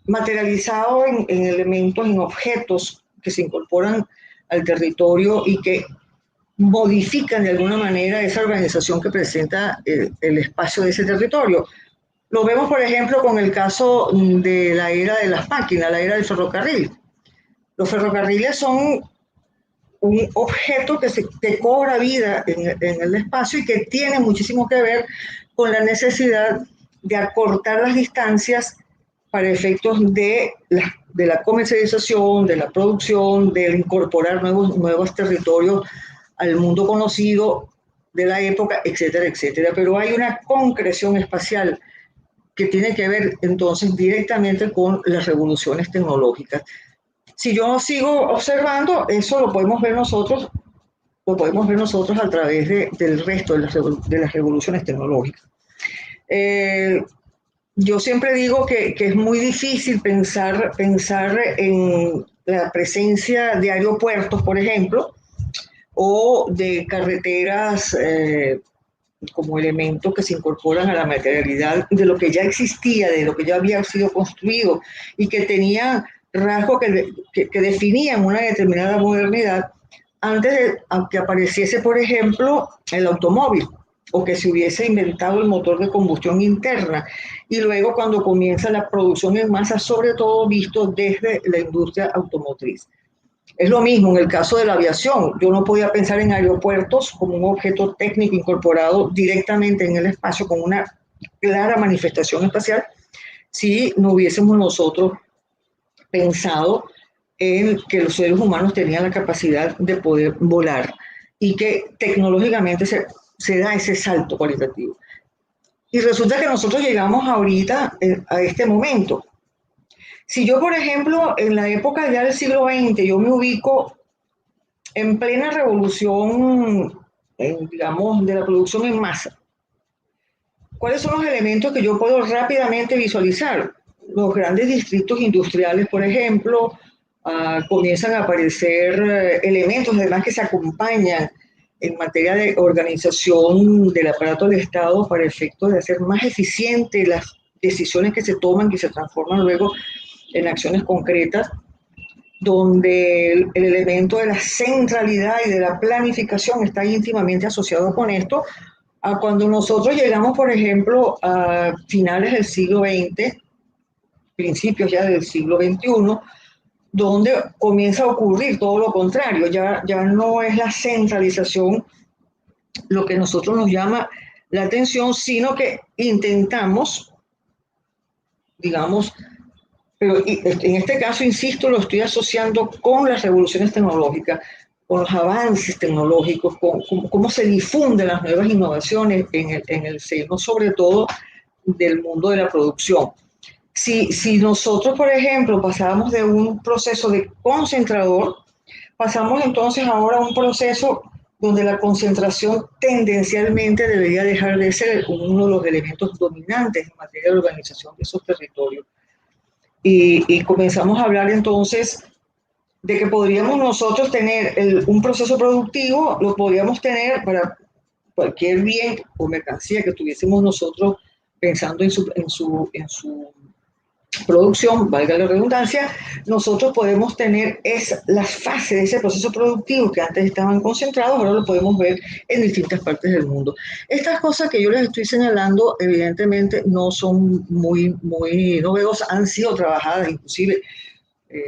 materializado en elementos, en objetos que se incorporan al territorio y que modifican de alguna manera esa organización que presenta el espacio de ese territorio. Lo vemos, por ejemplo, con el caso de la era de las máquinas, la era del ferrocarril. Los ferrocarriles son un objeto que cobra vida en el espacio y que tiene muchísimo que ver con la necesidad de acortar las distancias para efectos de la comercialización, de la producción, de incorporar nuevos territorios al mundo conocido de la época, etcétera, etcétera. Pero hay una concreción espacial que tiene que ver entonces directamente con las revoluciones tecnológicas. Si yo sigo observando, eso lo podemos ver nosotros a través del resto de las revoluciones tecnológicas. Yo siempre digo que es muy difícil pensar en la presencia de aeropuertos, por ejemplo, o de carreteras como elementos que se incorporan a la materialidad de lo que ya existía, de lo que ya había sido construido y que tenía rasgos que definían una determinada modernidad antes de que apareciese, por ejemplo, el automóvil o que se hubiese inventado el motor de combustión interna. Y luego cuando comienza la producción en masa, sobre todo visto desde la industria automotriz. Es lo mismo en el caso de la aviación. Yo no podía pensar en aeropuertos como un objeto técnico incorporado directamente en el espacio con una clara manifestación espacial si no hubiésemos nosotros pensado en que los seres humanos tenían la capacidad de poder volar y que tecnológicamente se da ese salto cualitativo. Y resulta que nosotros llegamos ahorita a este momento. Si yo, por ejemplo, en la época ya del siglo XX, yo me ubico en plena revolución, digamos, de la producción en masa, ¿cuáles son los elementos que yo puedo rápidamente visualizar? Los grandes distritos industriales, por ejemplo, comienzan a aparecer elementos además que se acompañan en materia de organización del aparato del Estado para efectos de hacer más eficientes las decisiones que se toman, que se transforman luego en acciones concretas, donde el elemento de la centralidad y de la planificación está íntimamente asociado con esto, a cuando nosotros llegamos, por ejemplo, a finales del siglo XX, principios ya del siglo XXI, donde comienza a ocurrir todo lo contrario, ya no es la centralización lo que nosotros nos llama la atención, sino que intentamos, digamos, pero en este caso, insisto, lo estoy asociando con las revoluciones tecnológicas, con los avances tecnológicos, con cómo se difunden las nuevas innovaciones en el seno, sobre todo del mundo de la producción. Si nosotros, por ejemplo, pasábamos de un proceso de concentrador, pasamos entonces ahora a un proceso donde la concentración tendencialmente debería dejar de ser uno de los elementos dominantes en materia de organización de esos territorios. Y comenzamos a hablar entonces de que podríamos nosotros tener un proceso productivo, lo podríamos tener para cualquier bien o mercancía que tuviésemos nosotros pensando en su producción, valga la redundancia, nosotros podemos tener las fases de ese proceso productivo que antes estaban concentrados, ahora lo podemos ver en distintas partes del mundo. Estas cosas que yo les estoy señalando, evidentemente, no son muy novedosas, han sido trabajadas inclusive,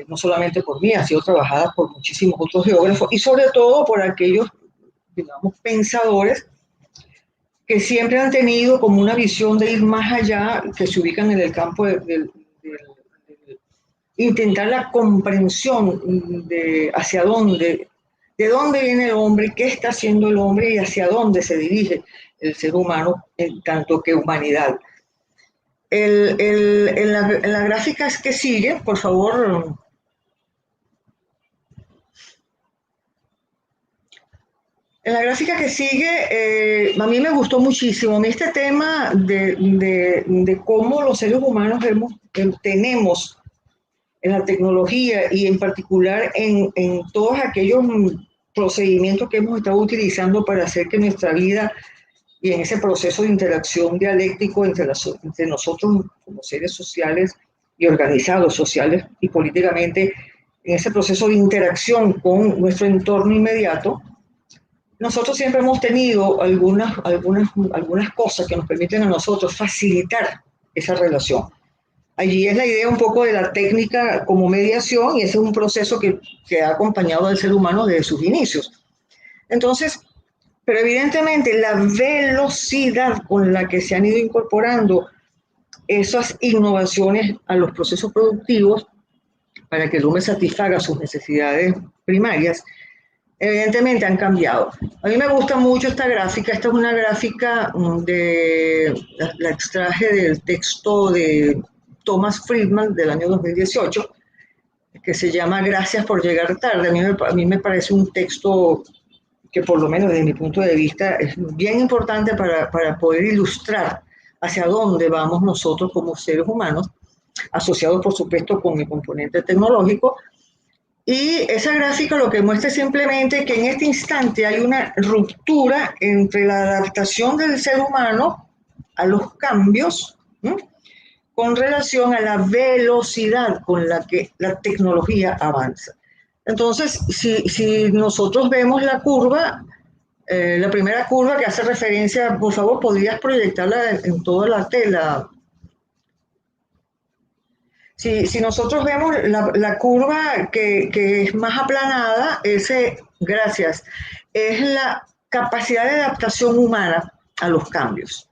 no solamente por mí, han sido trabajadas por muchísimos otros geógrafos y sobre todo por aquellos, digamos, pensadores que siempre han tenido como una visión de ir más allá, que se ubican en el campo de intentar la comprensión de hacia dónde, de dónde viene el hombre, qué está haciendo el hombre y hacia dónde se dirige el ser humano en tanto que humanidad. En la gráfica que sigue, por favor, En la gráfica que sigue, a mí me gustó muchísimo. A mí este tema de cómo los seres humanos tenemos en la tecnología y en particular en todos aquellos procedimientos que hemos estado utilizando para hacer que nuestra vida y en ese proceso de interacción dialéctico entre nosotros como seres sociales y organizados sociales y políticamente, en ese proceso de interacción con nuestro entorno inmediato, nosotros siempre hemos tenido algunas cosas que nos permiten a nosotros facilitar esa relación. Allí es la idea un poco de la técnica como mediación y ese es un proceso que ha acompañado al ser humano desde sus inicios. Entonces, pero evidentemente la velocidad con la que se han ido incorporando esas innovaciones a los procesos productivos para que el hombre satisfaga sus necesidades primarias, evidentemente han cambiado. A mí me gusta mucho esta gráfica. Esta es una gráfica la extraje del texto de Thomas Friedman del año 2018, que se llama Gracias por llegar tarde. A mí me parece un texto que por lo menos desde mi punto de vista es bien importante para poder ilustrar hacia dónde vamos nosotros como seres humanos, asociados por supuesto con el componente tecnológico. Y esa gráfica lo que muestra es simplemente que en este instante hay una ruptura entre la adaptación del ser humano a los cambios, ¿sí?, con relación a la velocidad con la que la tecnología avanza. Entonces, si nosotros vemos la curva, la primera curva que hace referencia, por favor, ¿podrías proyectarla en toda la tela? Si nosotros vemos la curva que es más aplanada, gracias, es la capacidad de adaptación humana a los cambios.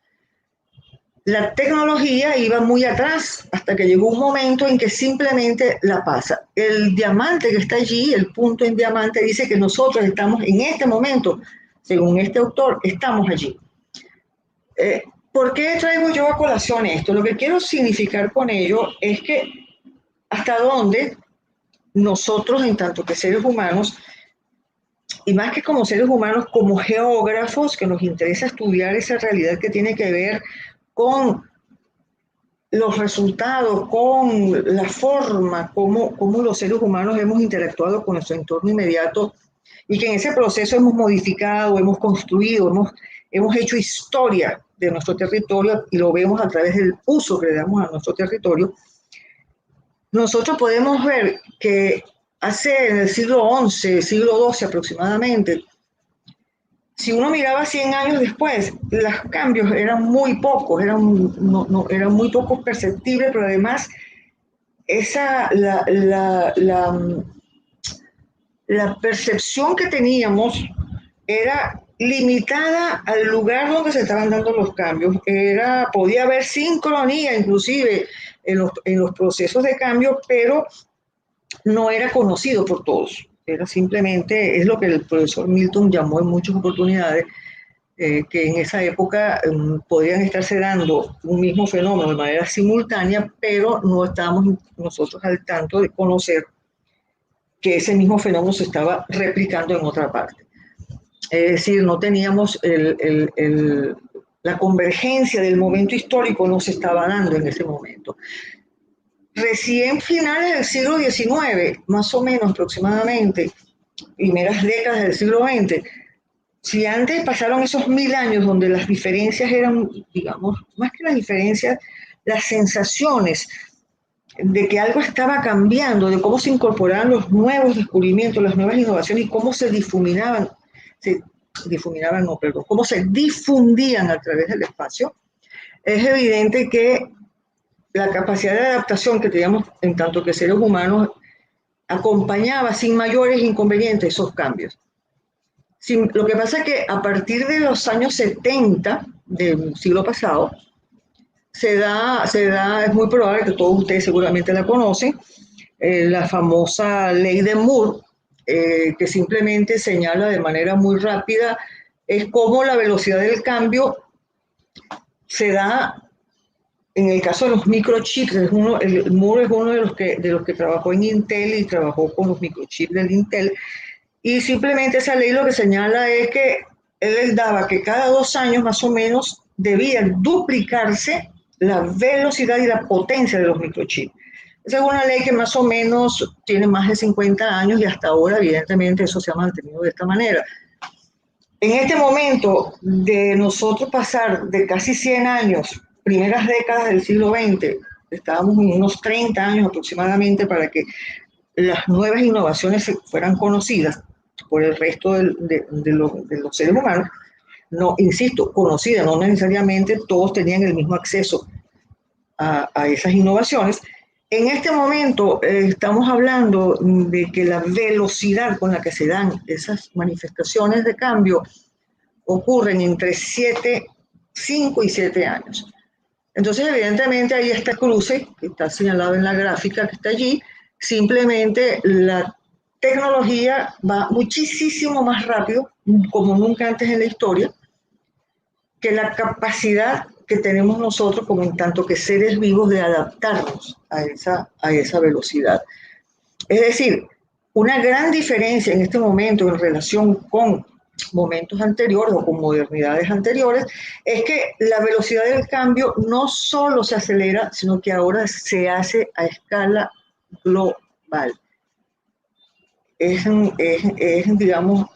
La tecnología iba muy atrás hasta que llegó un momento en que simplemente la pasa. El diamante que está allí, el punto en diamante, dice que nosotros estamos en este momento, según este autor, estamos allí. ¿Por qué traigo yo a colación esto? Lo que quiero significar con ello es que hasta dónde nosotros, en tanto que seres humanos, y más que como seres humanos, como geógrafos, que nos interesa estudiar esa realidad que tiene que ver con los resultados, con la forma como los seres humanos hemos interactuado con nuestro entorno inmediato y que en ese proceso hemos modificado, hemos construido, hemos hecho historia de nuestro territorio y lo vemos a través del uso que le damos a nuestro territorio. Nosotros podemos ver que en el siglo XI, siglo XII aproximadamente, si uno miraba 100 años después, los cambios eran muy pocos, eran muy pocos perceptibles, pero además la percepción que teníamos era limitada al lugar donde se estaban dando los cambios. Podía haber sincronía inclusive en los procesos de cambio, pero no era conocido por todos. Era simplemente, es lo que el profesor Milton llamó en muchas oportunidades, que en esa época podían estarse dando un mismo fenómeno de manera simultánea, pero no estábamos nosotros al tanto de conocer que ese mismo fenómeno se estaba replicando en otra parte. Es decir, no teníamos la convergencia del momento histórico, no se estaba dando en ese momento. Recién finales del siglo XIX, más o menos aproximadamente, primeras décadas del siglo XX, si antes pasaron esos 1000 años donde las diferencias eran, digamos, más que las diferencias, las sensaciones de que algo estaba cambiando, de cómo se incorporaban los nuevos descubrimientos, las nuevas innovaciones y cómo cómo se difundían a través del espacio, es evidente que la capacidad de adaptación que teníamos en tanto que seres humanos acompañaba sin mayores inconvenientes esos cambios. Lo que pasa es que a partir de los años 70 del siglo pasado, es muy probable que todos ustedes seguramente la conocen, la famosa ley de Moore, que simplemente señala de manera muy rápida es cómo la velocidad del cambio se da en el caso de los microchips. Moore es uno de los que trabajó en Intel y trabajó con los microchips del Intel, y simplemente esa ley lo que señala es que él daba que cada 2 años más o menos debía duplicarse la velocidad y la potencia de los microchips. Esa es una ley que más o menos tiene más de 50 años y hasta ahora evidentemente eso se ha mantenido de esta manera. En este momento de nosotros pasar de casi 100 años, primeras décadas del siglo XX, estábamos en unos 30 años aproximadamente para que las nuevas innovaciones fueran conocidas por el resto de los seres humanos. No, insisto, conocidas, no necesariamente todos tenían el mismo acceso a esas innovaciones. En este momento estamos hablando de que la velocidad con la que se dan esas manifestaciones de cambio ocurren entre 5 y 7 años. Entonces, evidentemente, ahí está el cruce, que está señalado en la gráfica que está allí. Simplemente la tecnología va muchísimo más rápido, como nunca antes en la historia, que la capacidad que tenemos nosotros como en tanto que seres vivos de adaptarnos a esa velocidad. Es decir, una gran diferencia en este momento en relación con momentos anteriores o con modernidades anteriores es que la velocidad del cambio no solo se acelera, sino que ahora se hace a escala global. Digamos,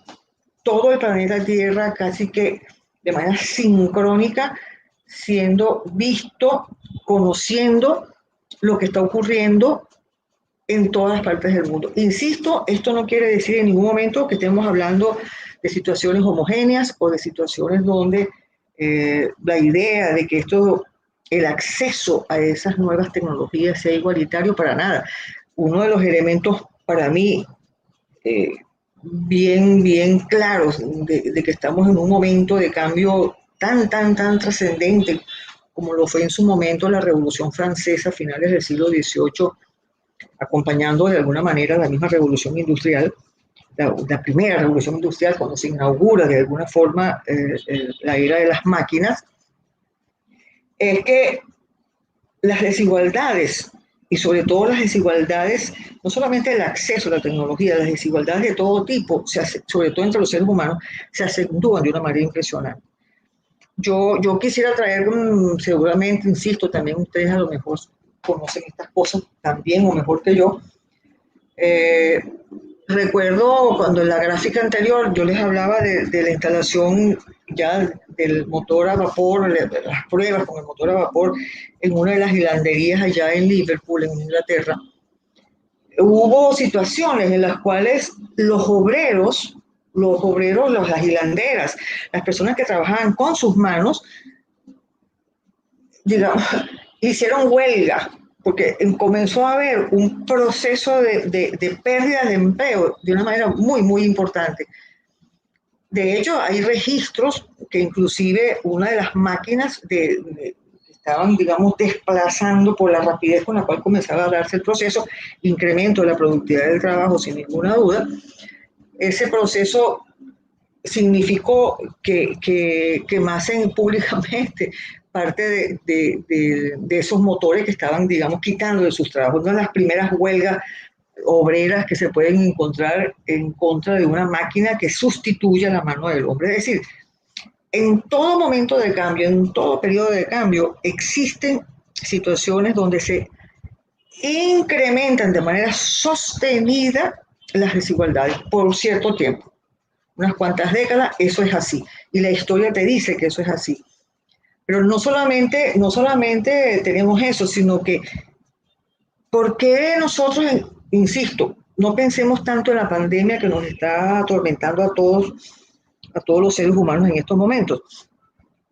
todo el planeta Tierra casi que de manera sincrónica, siendo visto, conociendo lo que está ocurriendo en todas partes del mundo. Insisto, esto no quiere decir en ningún momento que estemos hablando de situaciones homogéneas o de situaciones donde la idea de que el acceso a esas nuevas tecnologías sea igualitario, para nada. Uno de los elementos para mí bien claros de que estamos en un momento de cambio tan trascendente como lo fue en su momento la Revolución Francesa a finales del siglo XVIII, acompañando de alguna manera la misma revolución industrial, la primera revolución industrial, cuando se inaugura de alguna forma la era de las máquinas, es que las desigualdades, y sobre todo las desigualdades, no solamente el acceso a la tecnología, las desigualdades de todo tipo, sobre todo entre los seres humanos, se acentúan de una manera impresionante. Yo quisiera traer, seguramente, insisto, también ustedes a lo mejor conocen estas cosas también o mejor que yo. Recuerdo cuando en la gráfica anterior yo les hablaba de la instalación ya del motor a vapor, las pruebas con el motor a vapor en una de las hilanderías allá en Liverpool, en Inglaterra. Hubo situaciones en las cuales los obreros, las hilanderas, las personas que trabajaban con sus manos, digamos, hicieron huelga, porque comenzó a haber un proceso de pérdida de empleo de una manera muy importante. De hecho, hay registros que inclusive una de las máquinas estaban, digamos, desplazando por la rapidez con la cual comenzaba a darse el proceso, incremento de la productividad del trabajo sin ninguna duda. Ese proceso significó que quemasen públicamente parte de esos motores que estaban, digamos, quitando de sus trabajos. Una de las primeras huelgas obreras que se pueden encontrar en contra de una máquina que sustituye a la mano del hombre. Es decir, en todo momento de cambio, en todo periodo de cambio, existen situaciones donde se incrementan de manera sostenida las desigualdades por cierto tiempo. Unas cuantas décadas, eso es así. Y la historia te dice que eso es así. Pero no solamente tenemos eso, sino que ¿por qué nosotros, insisto, no pensemos tanto en la pandemia que nos está atormentando a todos los seres humanos en estos momentos?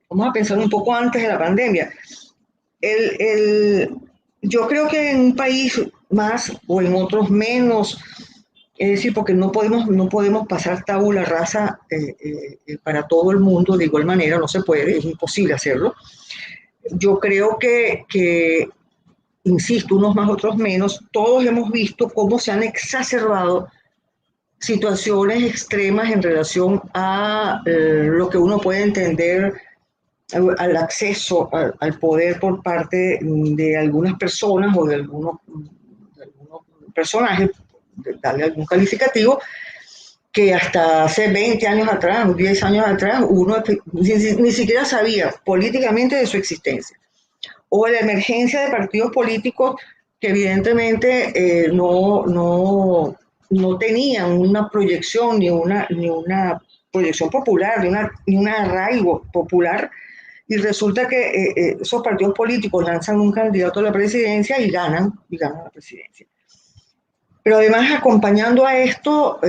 Vamos a pensar un poco antes de la pandemia. Yo creo que en un país más o en otros menos, es decir, porque no podemos pasar tabula rasa para todo el mundo de igual manera, no se puede, es imposible hacerlo. Yo creo que insisto, unos más, otros menos, todos hemos visto cómo se han exacerbado situaciones extremas en relación a lo que uno puede entender al acceso al poder por parte de algunas personas o de algunos personajes, darle algún calificativo, que hasta hace 20 años atrás, 10 años atrás, uno ni siquiera sabía políticamente de su existencia. O la emergencia de partidos políticos que evidentemente no tenían una proyección ni una proyección popular, ni un arraigo popular, y resulta que esos partidos políticos lanzan un candidato a la presidencia y ganan la presidencia. Pero además, acompañando a esto,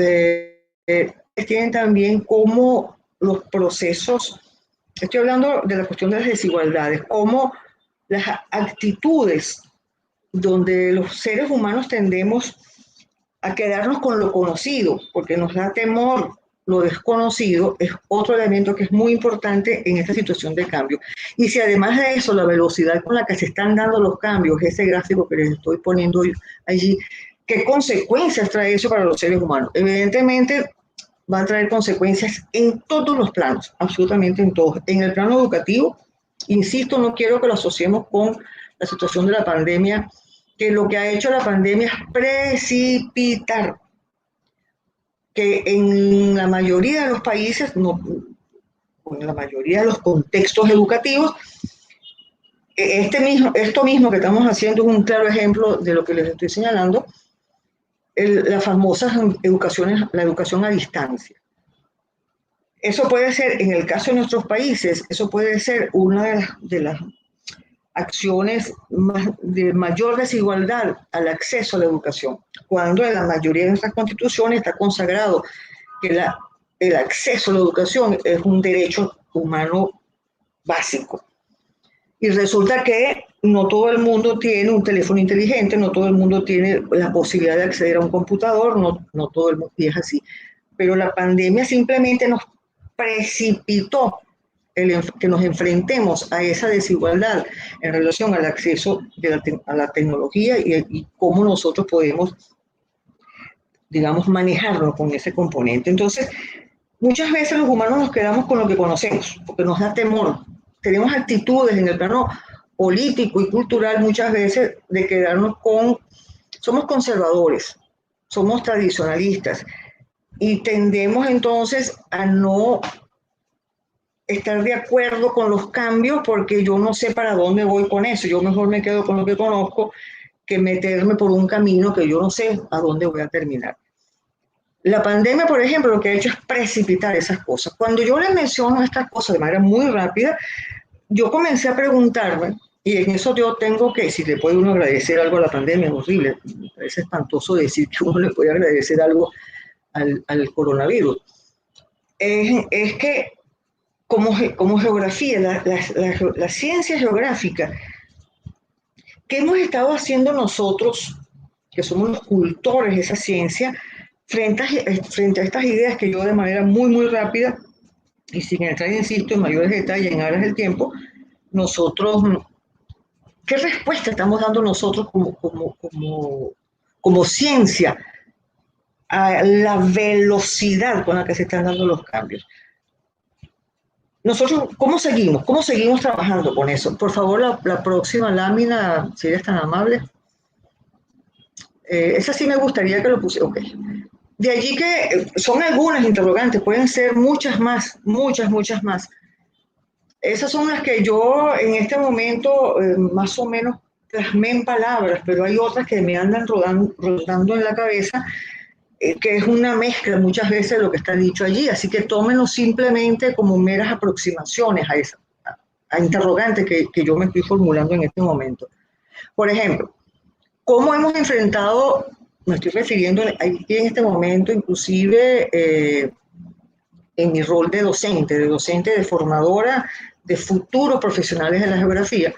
tienen también cómo los procesos, estoy hablando de la cuestión de las desigualdades, cómo las actitudes donde los seres humanos tendemos a quedarnos con lo conocido, porque nos da temor lo desconocido, es otro elemento que es muy importante en esta situación de cambio. Y si además de eso, la velocidad con la que se están dando los cambios, ese gráfico que les estoy poniendo allí, ¿qué consecuencias trae eso para los seres humanos? Evidentemente va a traer consecuencias en todos los planos, absolutamente en todos. En el plano educativo, insisto, no quiero que lo asociemos con la situación de la pandemia, que lo que ha hecho la pandemia es precipitar que en la mayoría de los países, en la mayoría de los contextos educativos, esto mismo que estamos haciendo es un claro ejemplo de lo que les estoy señalando, la famosa la educación a distancia. Eso puede ser, en el caso de nuestros países, eso puede ser una de las acciones de mayor desigualdad al acceso a la educación, cuando en la mayoría de nuestras constituciones está consagrado que el acceso a la educación es un derecho humano básico. Y resulta que no todo el mundo tiene un teléfono inteligente, no todo el mundo tiene la posibilidad de acceder a un computador, no todo el mundo, y es así. Pero la pandemia simplemente nos precipitó que nos enfrentemos a esa desigualdad en relación al acceso a la tecnología y cómo nosotros podemos, digamos, manejarlo con ese componente. Entonces, muchas veces los humanos nos quedamos con lo que conocemos, porque nos da temor. Tenemos actitudes en el plano político y cultural muchas veces de quedarnos somos conservadores, somos tradicionalistas y tendemos entonces a no estar de acuerdo con los cambios porque yo no sé para dónde voy con eso. Yo mejor me quedo con lo que conozco que meterme por un camino que yo no sé a dónde voy a terminar. La pandemia, por ejemplo, lo que ha hecho es precipitar esas cosas. Cuando yo les menciono estas cosas de manera muy rápida, yo comencé a preguntarme, y en eso yo tengo que, si le puede uno agradecer algo a la pandemia, es horrible, me parece espantoso decir que uno le puede agradecer algo al coronavirus, es que como geografía, la ciencia geográfica, ¿qué hemos estado haciendo nosotros, que somos los cultores de esa ciencia, frente a estas ideas que yo de manera muy, muy rápida, y sin entrar, insisto, en mayores detalles en aras del tiempo, nosotros, ¿qué respuesta estamos dando nosotros como ciencia a la velocidad con la que se están dando los cambios? Nosotros, ¿cómo seguimos? ¿Cómo seguimos trabajando con eso? Por favor, la próxima lámina, si eres tan amable. Esa sí me gustaría que lo pusiera. Ok. De allí que son algunas interrogantes, pueden ser muchas más, muchas más. Esas son las que yo en este momento más o menos plasmé en palabras, pero hay otras que me andan rodando en la cabeza, que es una mezcla muchas veces de lo que está dicho allí, así que tómenlo simplemente como meras aproximaciones a interrogantes que yo me estoy formulando en este momento. Por ejemplo, ¿cómo hemos enfrentado, me estoy refiriendo aquí en este momento, inclusive en mi rol de docente, de formadora de futuros profesionales de la geografía,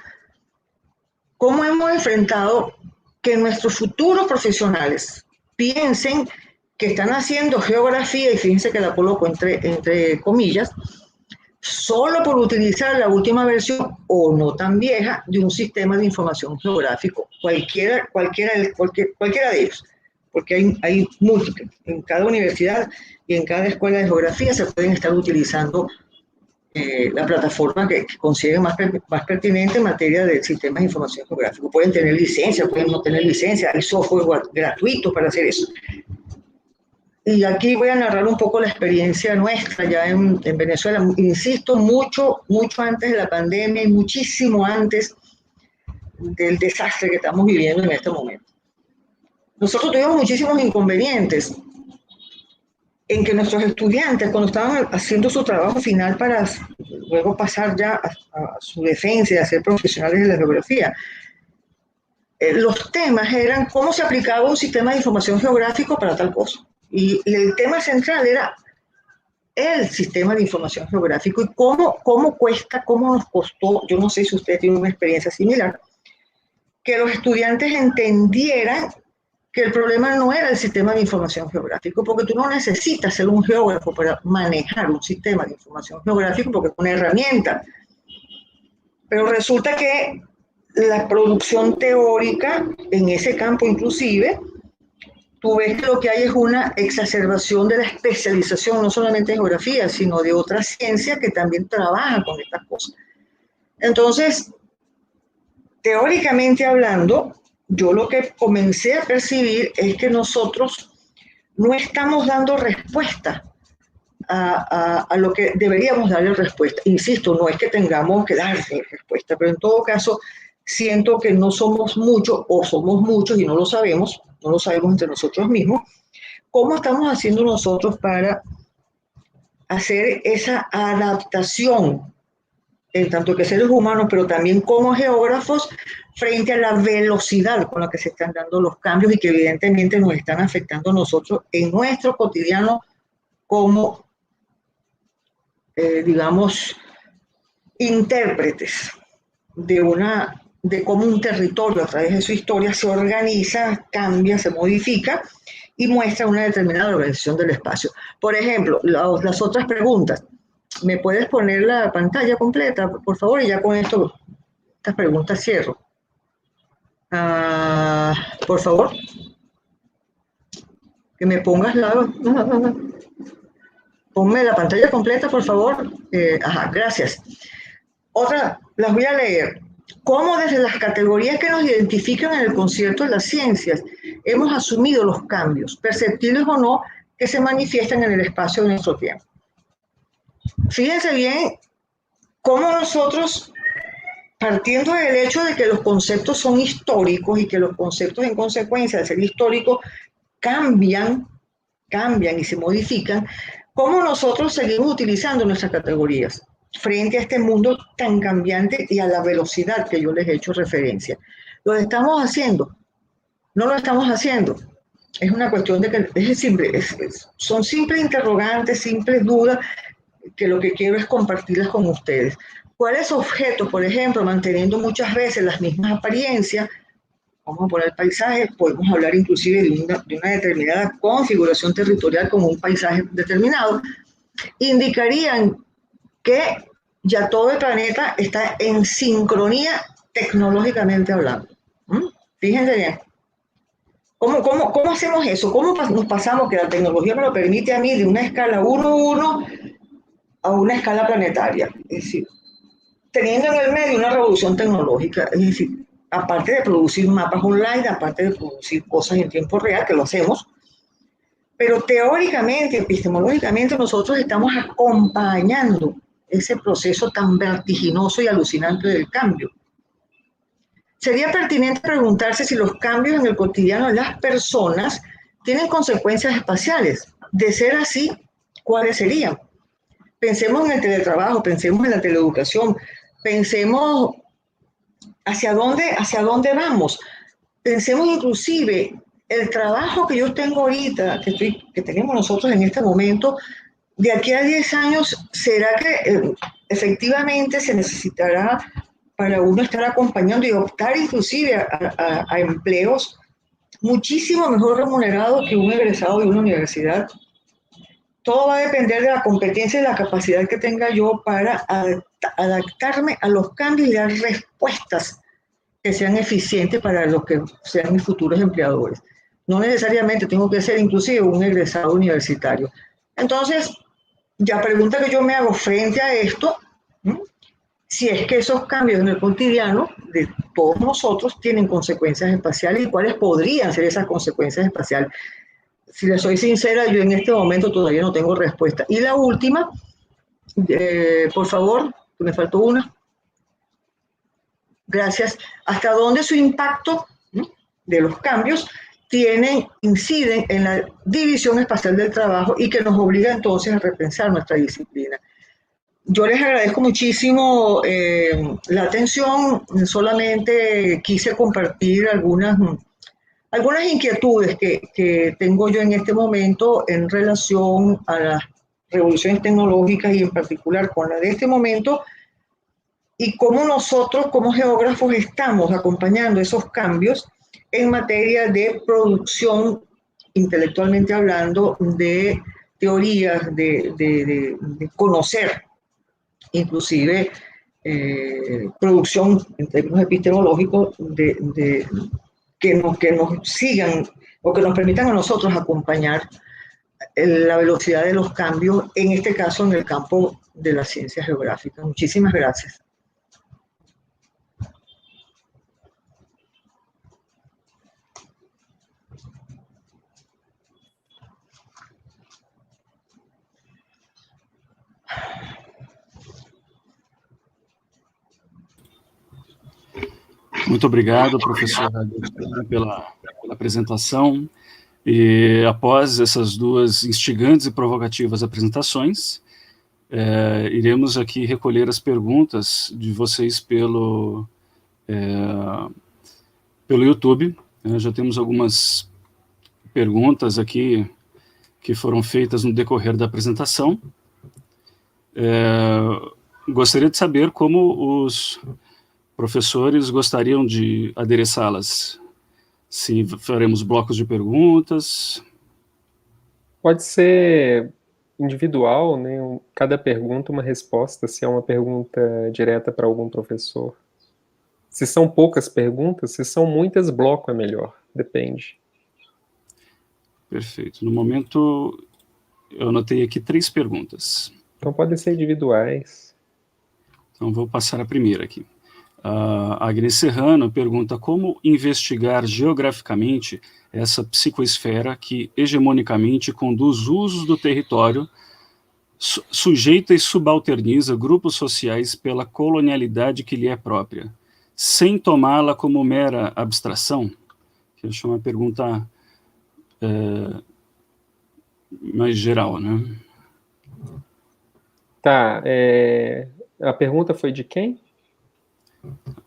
cómo hemos enfrentado que nuestros futuros profesionales piensen que están haciendo geografía, y fíjense que la coloco entre comillas, solo por utilizar la última versión o no tan vieja de un sistema de información geográfico, cualquiera de ellos, porque hay múltiples. En cada universidad y en cada escuela de geografía se pueden estar utilizando la plataforma que consideren más pertinente en materia de sistemas de información geográfico. Pueden tener licencia, pueden no tener licencia, hay software gratuito para hacer eso. y aquí voy a narrar un poco la experiencia nuestra ya en Venezuela, insisto, mucho antes de la pandemia y muchísimo antes del desastre que estamos viviendo en este momento. Nosotros tuvimos muchísimos inconvenientes en que nuestros estudiantes, cuando estaban haciendo su trabajo final para luego pasar ya a su defensa y a ser profesionales de la geografía, los temas eran cómo se aplicaba un sistema de información geográfico para tal cosa. Y el tema central era el sistema de información geográfico y cómo nos costó, yo no sé si ustedes tienen una experiencia similar, que los estudiantes entendieran que el problema no era el sistema de información geográfico, porque tú no necesitas ser un geógrafo para manejar un sistema de información geográfico, porque es una herramienta. Pero resulta que la producción teórica, en ese campo inclusive, tú ves que lo que hay es una exacerbación de la especialización, no solamente en geografía, sino de otras ciencias que también trabajan con estas cosas. Entonces, teóricamente hablando, yo lo que comencé a percibir es que nosotros no estamos dando respuesta a lo que deberíamos darle respuesta. Insisto, no es que tengamos que darle respuesta, pero en todo caso siento que no somos muchos o somos muchos y no lo sabemos entre nosotros mismos. ¿Cómo estamos haciendo nosotros para hacer esa adaptación en tanto que seres humanos, pero también como geógrafos, frente a la velocidad con la que se están dando los cambios y que evidentemente nos están afectando a nosotros en nuestro cotidiano como, digamos, intérpretes de cómo un territorio a través de su historia se organiza, cambia, se modifica y muestra una determinada organización del espacio. Por ejemplo, las otras preguntas. ¿Me puedes poner la pantalla completa, por favor? Y ya con estas preguntas cierro. Por favor. Que me pongas Ponme la pantalla completa, por favor. Gracias. Otra, las voy a leer. ¿Cómo desde las categorías que nos identifican en el concierto de las ciencias hemos asumido los cambios, perceptibles o no, que se manifiestan en el espacio de nuestro tiempo? Fíjense bien cómo nosotros, partiendo del hecho de que los conceptos son históricos y que los conceptos en consecuencia de ser históricos cambian y se modifican, cómo nosotros seguimos utilizando nuestras categorías frente a este mundo tan cambiante y a la velocidad que yo les he hecho referencia. ¿Lo estamos haciendo? ¿No lo estamos haciendo? Es una cuestión de que son simples interrogantes, simples dudas, que lo que quiero es compartirlas con ustedes. ¿Cuáles objetos, por ejemplo, manteniendo muchas veces las mismas apariencias? Vamos a poner paisaje, podemos hablar inclusive de una determinada configuración territorial como un paisaje determinado, indicarían que ya todo el planeta está en sincronía tecnológicamente hablando. Fíjense bien. ¿Cómo hacemos eso? ¿Cómo nos pasamos que la tecnología me lo permite a mí de una escala 1:1 a una escala planetaria? Es decir, teniendo en el medio una revolución tecnológica, es decir, aparte de producir mapas online, aparte de producir cosas en tiempo real, que lo hacemos, pero teóricamente, epistemológicamente, nosotros estamos acompañando ese proceso tan vertiginoso y alucinante del cambio. Sería pertinente preguntarse si los cambios en el cotidiano de las personas tienen consecuencias espaciales. De ser así, ¿cuáles serían? Pensemos en el teletrabajo, pensemos en la teleeducación, pensemos hacia dónde vamos. Pensemos inclusive el trabajo que yo tengo ahorita, que tenemos nosotros en este momento, de aquí a 10 años, ¿será que efectivamente se necesitará para uno estar acompañando y optar inclusive a empleos muchísimo mejor remunerados que un egresado de una universidad? Todo va a depender de la competencia y la capacidad que tenga yo para adaptarme a los cambios y dar respuestas que sean eficientes para los que sean mis futuros empleadores. No necesariamente tengo que ser inclusive un egresado universitario. Entonces, la pregunta que yo me hago frente a esto, si es que esos cambios en el cotidiano de todos nosotros tienen consecuencias espaciales y cuáles podrían ser esas consecuencias espaciales. si le soy sincera, yo en este momento todavía no tengo respuesta. Y la última, por favor, me faltó una. Gracias. ¿Hasta dónde su impacto, ¿no?, de los cambios inciden en la división espacial del trabajo y que nos obliga entonces a repensar nuestra disciplina? Yo les agradezco muchísimo la atención. Solamente quise compartir algunas inquietudes que tengo yo en este momento en relación a las revoluciones tecnológicas y en particular con la de este momento, y cómo nosotros como geógrafos estamos acompañando esos cambios en materia de producción, intelectualmente hablando, de teorías, de conocer, inclusive producción en términos epistemológicos, que nos sigan o que nos permitan a nosotros acompañar la velocidad de los cambios, en este caso en el campo de la ciencia geográfica. Muchísimas gracias. Muito obrigado, professor, pela apresentação. E após essas duas instigantes e provocativas apresentações, iremos aqui recolher as perguntas de vocês pelo YouTube. Já temos algumas perguntas aqui que foram feitas no decorrer da apresentação. Gostaria de saber como os professores gostariam de adereçá-las. Se faremos blocos de perguntas. Pode ser individual, né? Cada pergunta uma resposta, se é uma pergunta direta para algum professor. Se são poucas perguntas, se são muitas, bloco é melhor, depende. Perfeito. No momento, eu anotei aqui 3 perguntas. Então podem ser individuais. Então vou passar a primeira aqui. A Agnes Serrano pergunta como investigar geograficamente essa psicoesfera que hegemonicamente conduz usos do território, sujeita e subalterniza grupos sociais pela colonialidade que lhe é própria, sem tomá-la como mera abstração? Que eu acho uma pergunta mais geral, né? Tá, a pergunta foi de quem?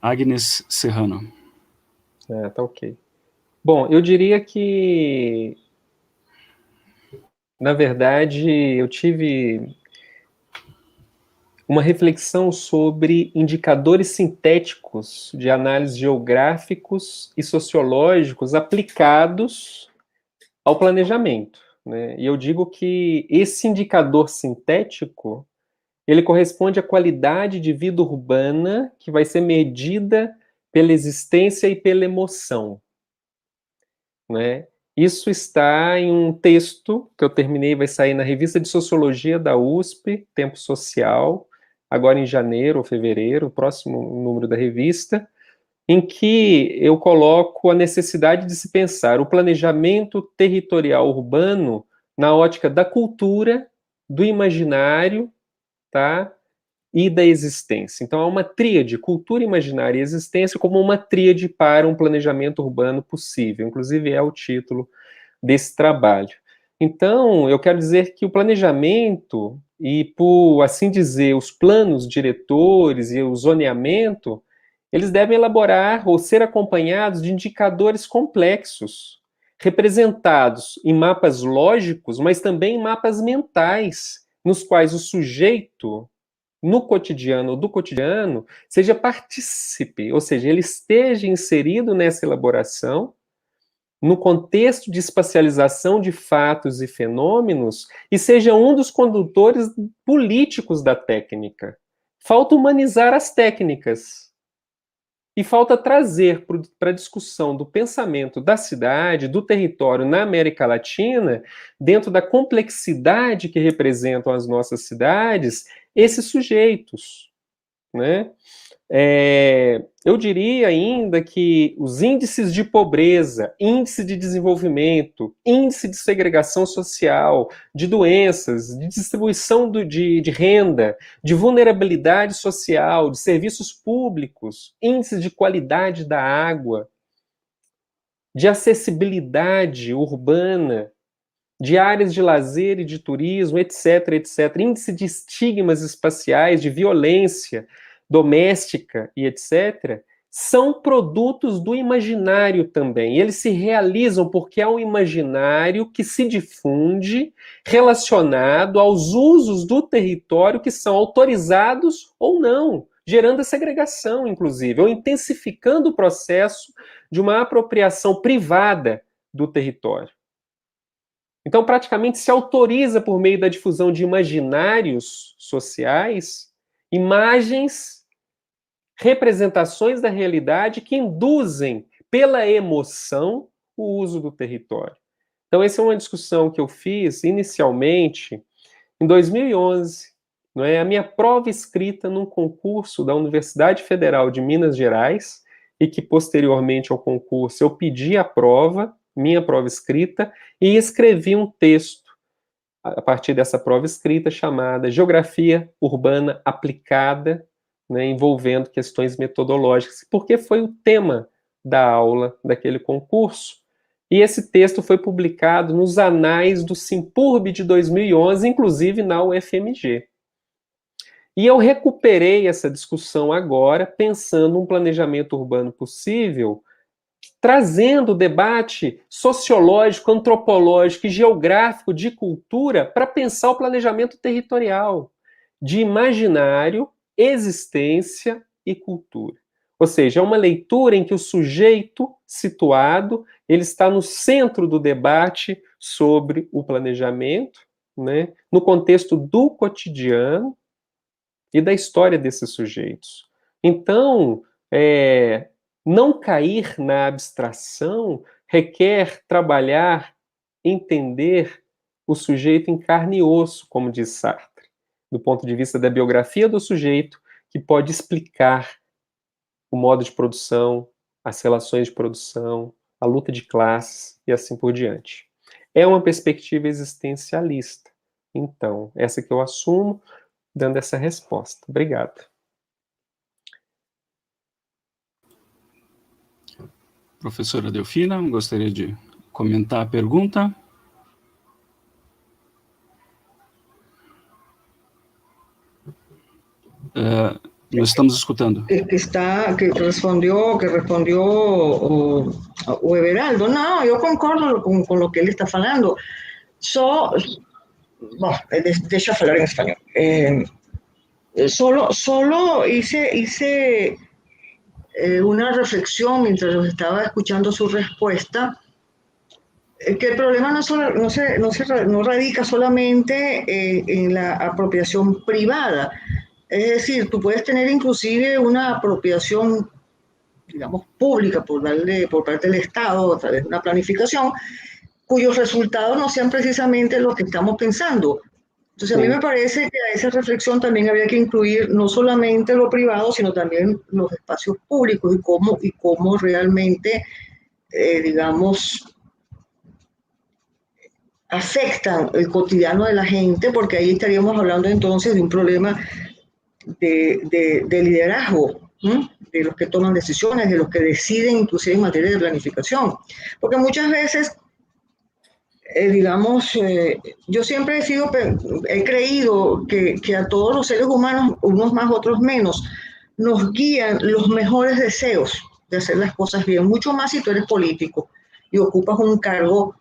Agnes Serrano. Tá ok. Bom, eu diria que, na verdade, eu tive uma reflexão sobre indicadores sintéticos de análise geográficos e sociológicos aplicados ao planejamento, né? E eu digo que esse indicador sintético, ele corresponde à qualidade de vida urbana que vai ser medida pela existência e pela emoção, né? Isso está em um texto que eu terminei, vai sair na Revista de Sociologia da USP, Tempo Social, agora em janeiro ou fevereiro, o próximo número da revista, em que eu coloco a necessidade de se pensar o planejamento territorial urbano na ótica da cultura, do imaginário, tá? E da existência. Então, há uma tríade, cultura, imaginário e existência, como uma tríade para um planejamento urbano possível. Inclusive, é o título desse trabalho. Então, eu quero dizer que o planejamento e, por assim dizer, os planos diretores e o zoneamento, eles devem elaborar ou ser acompanhados de indicadores complexos, representados em mapas lógicos, mas também em mapas mentais, nos quais o sujeito, no cotidiano ou do cotidiano, seja partícipe, ou seja, ele esteja inserido nessa elaboração, no contexto de espacialização de fatos e fenômenos, e seja um dos condutores políticos da técnica. Falta humanizar as técnicas. E falta trazer para a discussão do pensamento da cidade, do território na América Latina, dentro da complexidade que representam as nossas cidades, esses sujeitos, né? Eu diria ainda que os índices de pobreza, índice de desenvolvimento, índice de segregação social, de doenças, de distribuição de renda, de vulnerabilidade social, de serviços públicos, índice de qualidade da água, de acessibilidade urbana, de áreas de lazer e de turismo, etc., etc., índice de estigmas espaciais, de violência doméstica e etc., são produtos do imaginário também. Eles se realizam porque é um imaginário que se difunde relacionado aos usos do território que são autorizados ou não, gerando a segregação, inclusive, ou intensificando o processo de uma apropriação privada do território. Então, praticamente se autoriza, por meio da difusão de imaginários sociais, imagens, representações da realidade que induzem, pela emoção, o uso do território. Então, essa é uma discussão que eu fiz inicialmente em 2011. Não é? A minha prova escrita num concurso da Universidade Federal de Minas Gerais, e que posteriormente ao concurso eu pedi a prova, minha prova escrita, e escrevi um texto a partir dessa prova escrita chamada Geografia Urbana Aplicada, né, envolvendo questões metodológicas, porque foi o tema da aula daquele concurso. E esse texto foi publicado nos anais do Simpurb de 2011, inclusive na UFMG. E eu recuperei essa discussão agora, pensando um planejamento urbano possível, trazendo o debate sociológico, antropológico e geográfico de cultura para pensar o planejamento territorial, de imaginário, existência e cultura. Ou seja, é uma leitura em que o sujeito situado, ele está no centro do debate sobre o planejamento, né, no contexto do cotidiano e da história desses sujeitos. Então, não cair na abstração requer trabalhar, entender o sujeito em carne e osso, como diz Sartre, do ponto de vista da biografia do sujeito, que pode explicar o modo de produção, as relações de produção, a luta de classes e assim por diante. É uma perspectiva existencialista. Então, essa que eu assumo, dando essa resposta. Obrigado. Professora Delfina, gostaria de comentar a pergunta. Nós estamos escutando. Que respondió o Everaldo. No, yo concordo con lo que él está falando. Bueno, deixa eu falar en español. Solo hice una reflexión mientras los estaba escuchando su respuesta, que el problema no radica solamente en la apropiación privada. Es decir, tú puedes tener inclusive una apropiación, digamos, pública por parte del Estado a través de una planificación, cuyos resultados no sean precisamente los que estamos pensando. Entonces, a mí me parece que a esa reflexión también habría que incluir no solamente lo privado, sino también los espacios públicos y cómo realmente, digamos, afectan el cotidiano de la gente, porque ahí estaríamos hablando entonces de un problema de liderazgo, ¿sí? De los que toman decisiones, de los que deciden inclusive en materia de planificación. Porque muchas veces, yo siempre he creído que a todos los seres humanos, unos más, otros menos, nos guían los mejores deseos de hacer las cosas bien, mucho más si tú eres político y ocupas un cargo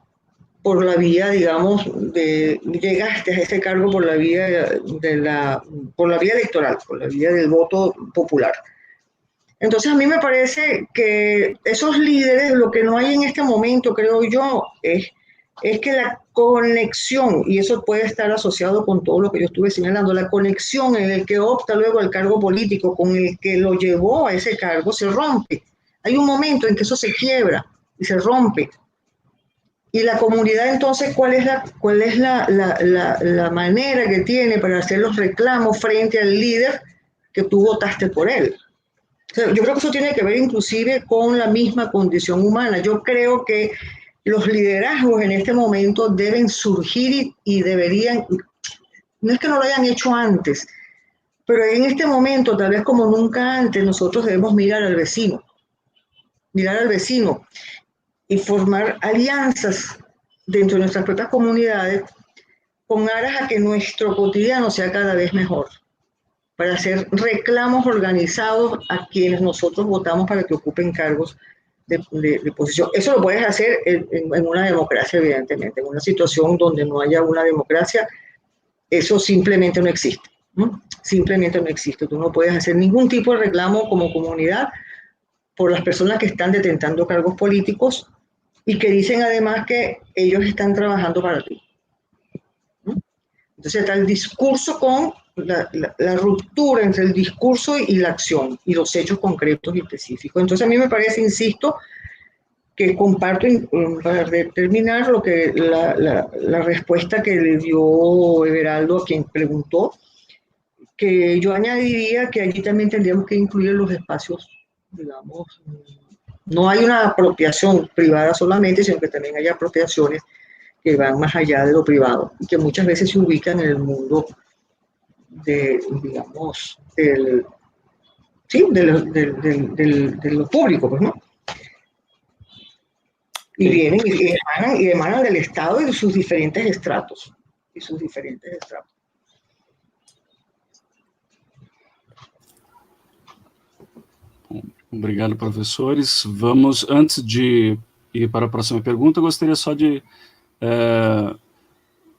por la vía, digamos, llegaste a ese cargo por la vía electoral, por la vía del voto popular. Entonces a mí me parece que esos líderes, lo que no hay en este momento, creo yo, es que la conexión, y eso puede estar asociado con todo lo que yo estuve señalando, la conexión en el que opta luego el cargo político con el que lo llevó a ese cargo se rompe. Hay un momento en que eso se quiebra y se rompe. Y la comunidad entonces, ¿cuál es la manera que tiene para hacer los reclamos frente al líder que tú votaste por él? Yo creo que eso tiene que ver inclusive con la misma condición humana. Yo creo que los liderazgos en este momento deben surgir y deberían, no es que no lo hayan hecho antes, pero en este momento, tal vez como nunca antes, nosotros debemos mirar al vecino y formar alianzas dentro de nuestras propias comunidades con aras a que nuestro cotidiano sea cada vez mejor, para hacer reclamos organizados a quienes nosotros votamos para que ocupen cargos de posición. Eso lo puedes hacer en una democracia, evidentemente. En una situación donde no haya una democracia, eso simplemente no existe, ¿no? Simplemente no existe. Tú no puedes hacer ningún tipo de reclamo como comunidad por las personas que están detentando cargos políticos y que dicen además que ellos están trabajando para ti, ¿no? Entonces está el discurso con la ruptura entre el discurso y la acción y los hechos concretos y específicos. Entonces a mí me parece, insisto, que comparto, para terminar, lo que la respuesta que le dio Everaldo a quien preguntó, que yo añadiría que allí también tendríamos que incluir los espacios, digamos, no hay una apropiación privada solamente, sino que también hay apropiaciones que van más allá de lo privado y que muchas veces se ubican en el mundo digamos, sí, de lo público, pues, ¿no? Y vienen y emanan del Estado y de sus diferentes estratos. Obrigado, professores. Vamos, antes de ir para a próxima pergunta, gostaria só de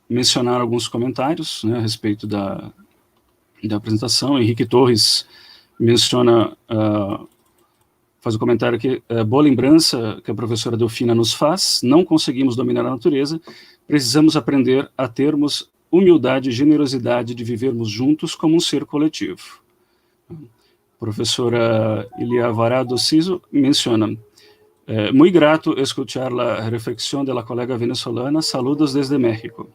mencionar alguns comentários, né, a respeito da apresentação. Henrique Torres menciona, faz um comentário aqui, boa lembrança que a professora Delfina nos faz, não conseguimos dominar a natureza, precisamos aprender a termos humildade e generosidade de vivermos juntos como um ser coletivo. Professora Ilia Varado Ciso menciona, muy grato escuchar la reflexión de la colega venezolana, saludos desde México.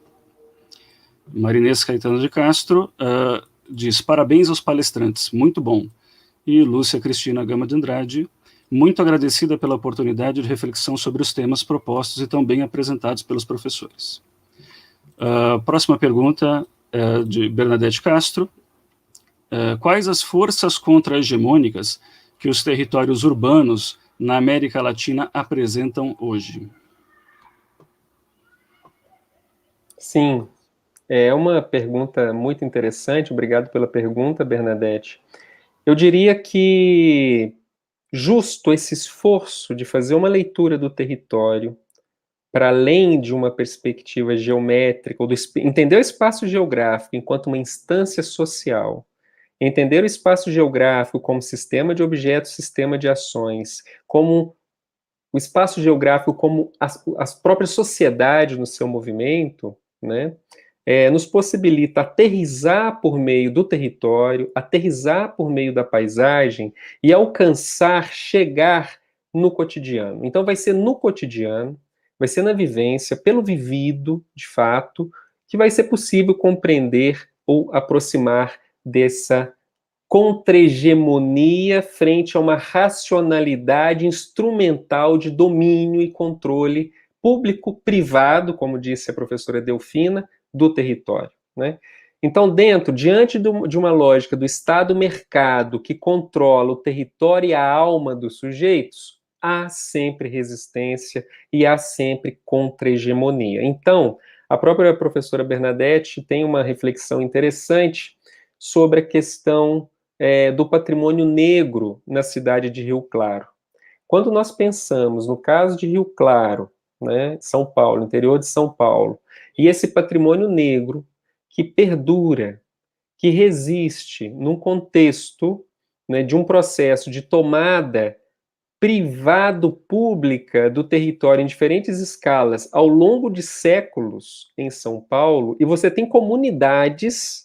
Marinês Caetano de Castro diz, parabéns aos palestrantes, muito bom. E Lúcia Cristina Gama de Andrade, muito agradecida pela oportunidade de reflexão sobre os temas propostos e tão bem apresentados pelos professores. Próxima pergunta de Bernadette Castro. Quais as forças contra-hegemônicas que os territórios urbanos na América Latina apresentam hoje? Sim, é uma pergunta muito interessante. Obrigado pela pergunta, Bernadette. Eu diria que justo esse esforço de fazer uma leitura do território para além de uma perspectiva geométrica, ou entender o espaço geográfico enquanto uma instância social, entender o espaço geográfico como sistema de objetos, sistema de ações, como o espaço geográfico como as próprias sociedades no seu movimento, né, nos possibilita aterrissar por meio do território, aterrissar por meio da paisagem e alcançar, chegar no cotidiano. Então vai ser no cotidiano, vai ser na vivência, pelo vivido, de fato, que vai ser possível compreender ou aproximar dessa contra-hegemonia frente a uma racionalidade instrumental de domínio e controle público-privado, como disse a professora Delfina, do território, né? Então, diante de uma lógica do Estado-mercado que controla o território e a alma dos sujeitos, há sempre resistência e há sempre contra-hegemonia. Então, a própria professora Bernadette tem uma reflexão interessante sobre a questão do patrimônio negro na cidade de Rio Claro. Quando nós pensamos no caso de Rio Claro, né, São Paulo, interior de São Paulo, e esse patrimônio negro que perdura, que resiste num contexto, né, de um processo de tomada privado-pública do território em diferentes escalas ao longo de séculos em São Paulo, e você tem comunidades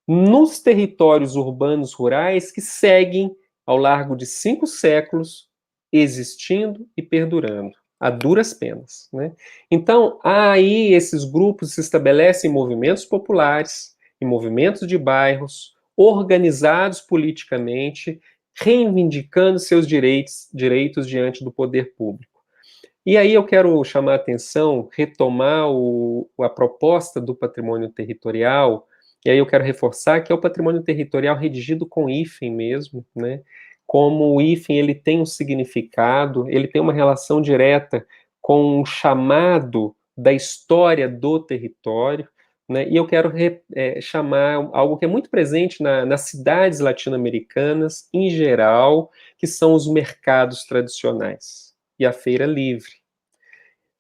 nos territórios urbanos rurais que seguem ao largo de 5 séculos existindo e perdurando, a duras penas, né? Então, aí esses grupos se estabelecem em movimentos populares, em movimentos de bairros, organizados politicamente, reivindicando seus direitos diante do poder público. E aí eu quero chamar a atenção, retomar a proposta do patrimônio territorial, e aí eu quero reforçar que é o patrimônio territorial redigido com hífen mesmo, né? Como o hífen ele tem um significado, ele tem uma relação direta com o chamado da história do território, né? E eu quero chamar algo que é muito presente nas cidades latino-americanas, em geral, que são os mercados tradicionais e a feira livre.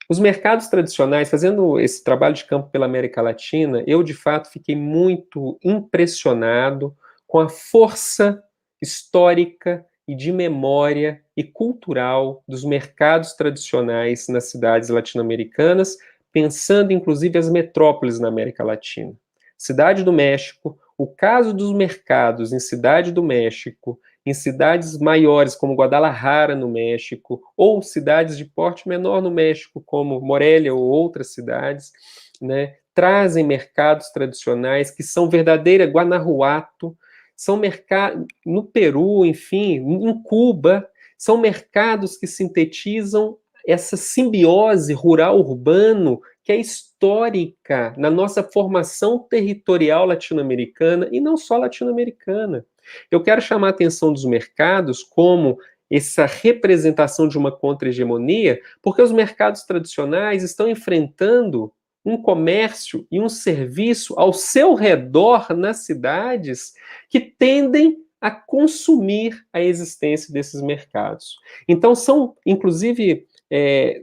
Os mercados tradicionais, fazendo esse trabalho de campo pela América Latina, eu de fato fiquei muito impressionado com a força histórica e de memória e cultural dos mercados tradicionais nas cidades latino-americanas, pensando inclusive as metrópoles na América Latina. Cidade do México, o caso dos mercados em Cidade do México, em cidades maiores como Guadalajara, no México, ou cidades de porte menor no México, como Morelia ou outras cidades, né, trazem mercados tradicionais que são verdadeira Guanajuato, são mercados no Peru, enfim, em Cuba, são mercados que sintetizam essa simbiose rural-urbano que é histórica na nossa formação territorial latino-americana e não só latino-americana. Eu quero chamar a atenção dos mercados como essa representação de uma contra-hegemonia, porque os mercados tradicionais estão enfrentando um comércio e um serviço ao seu redor nas cidades que tendem a consumir a existência desses mercados. Então, são, inclusive,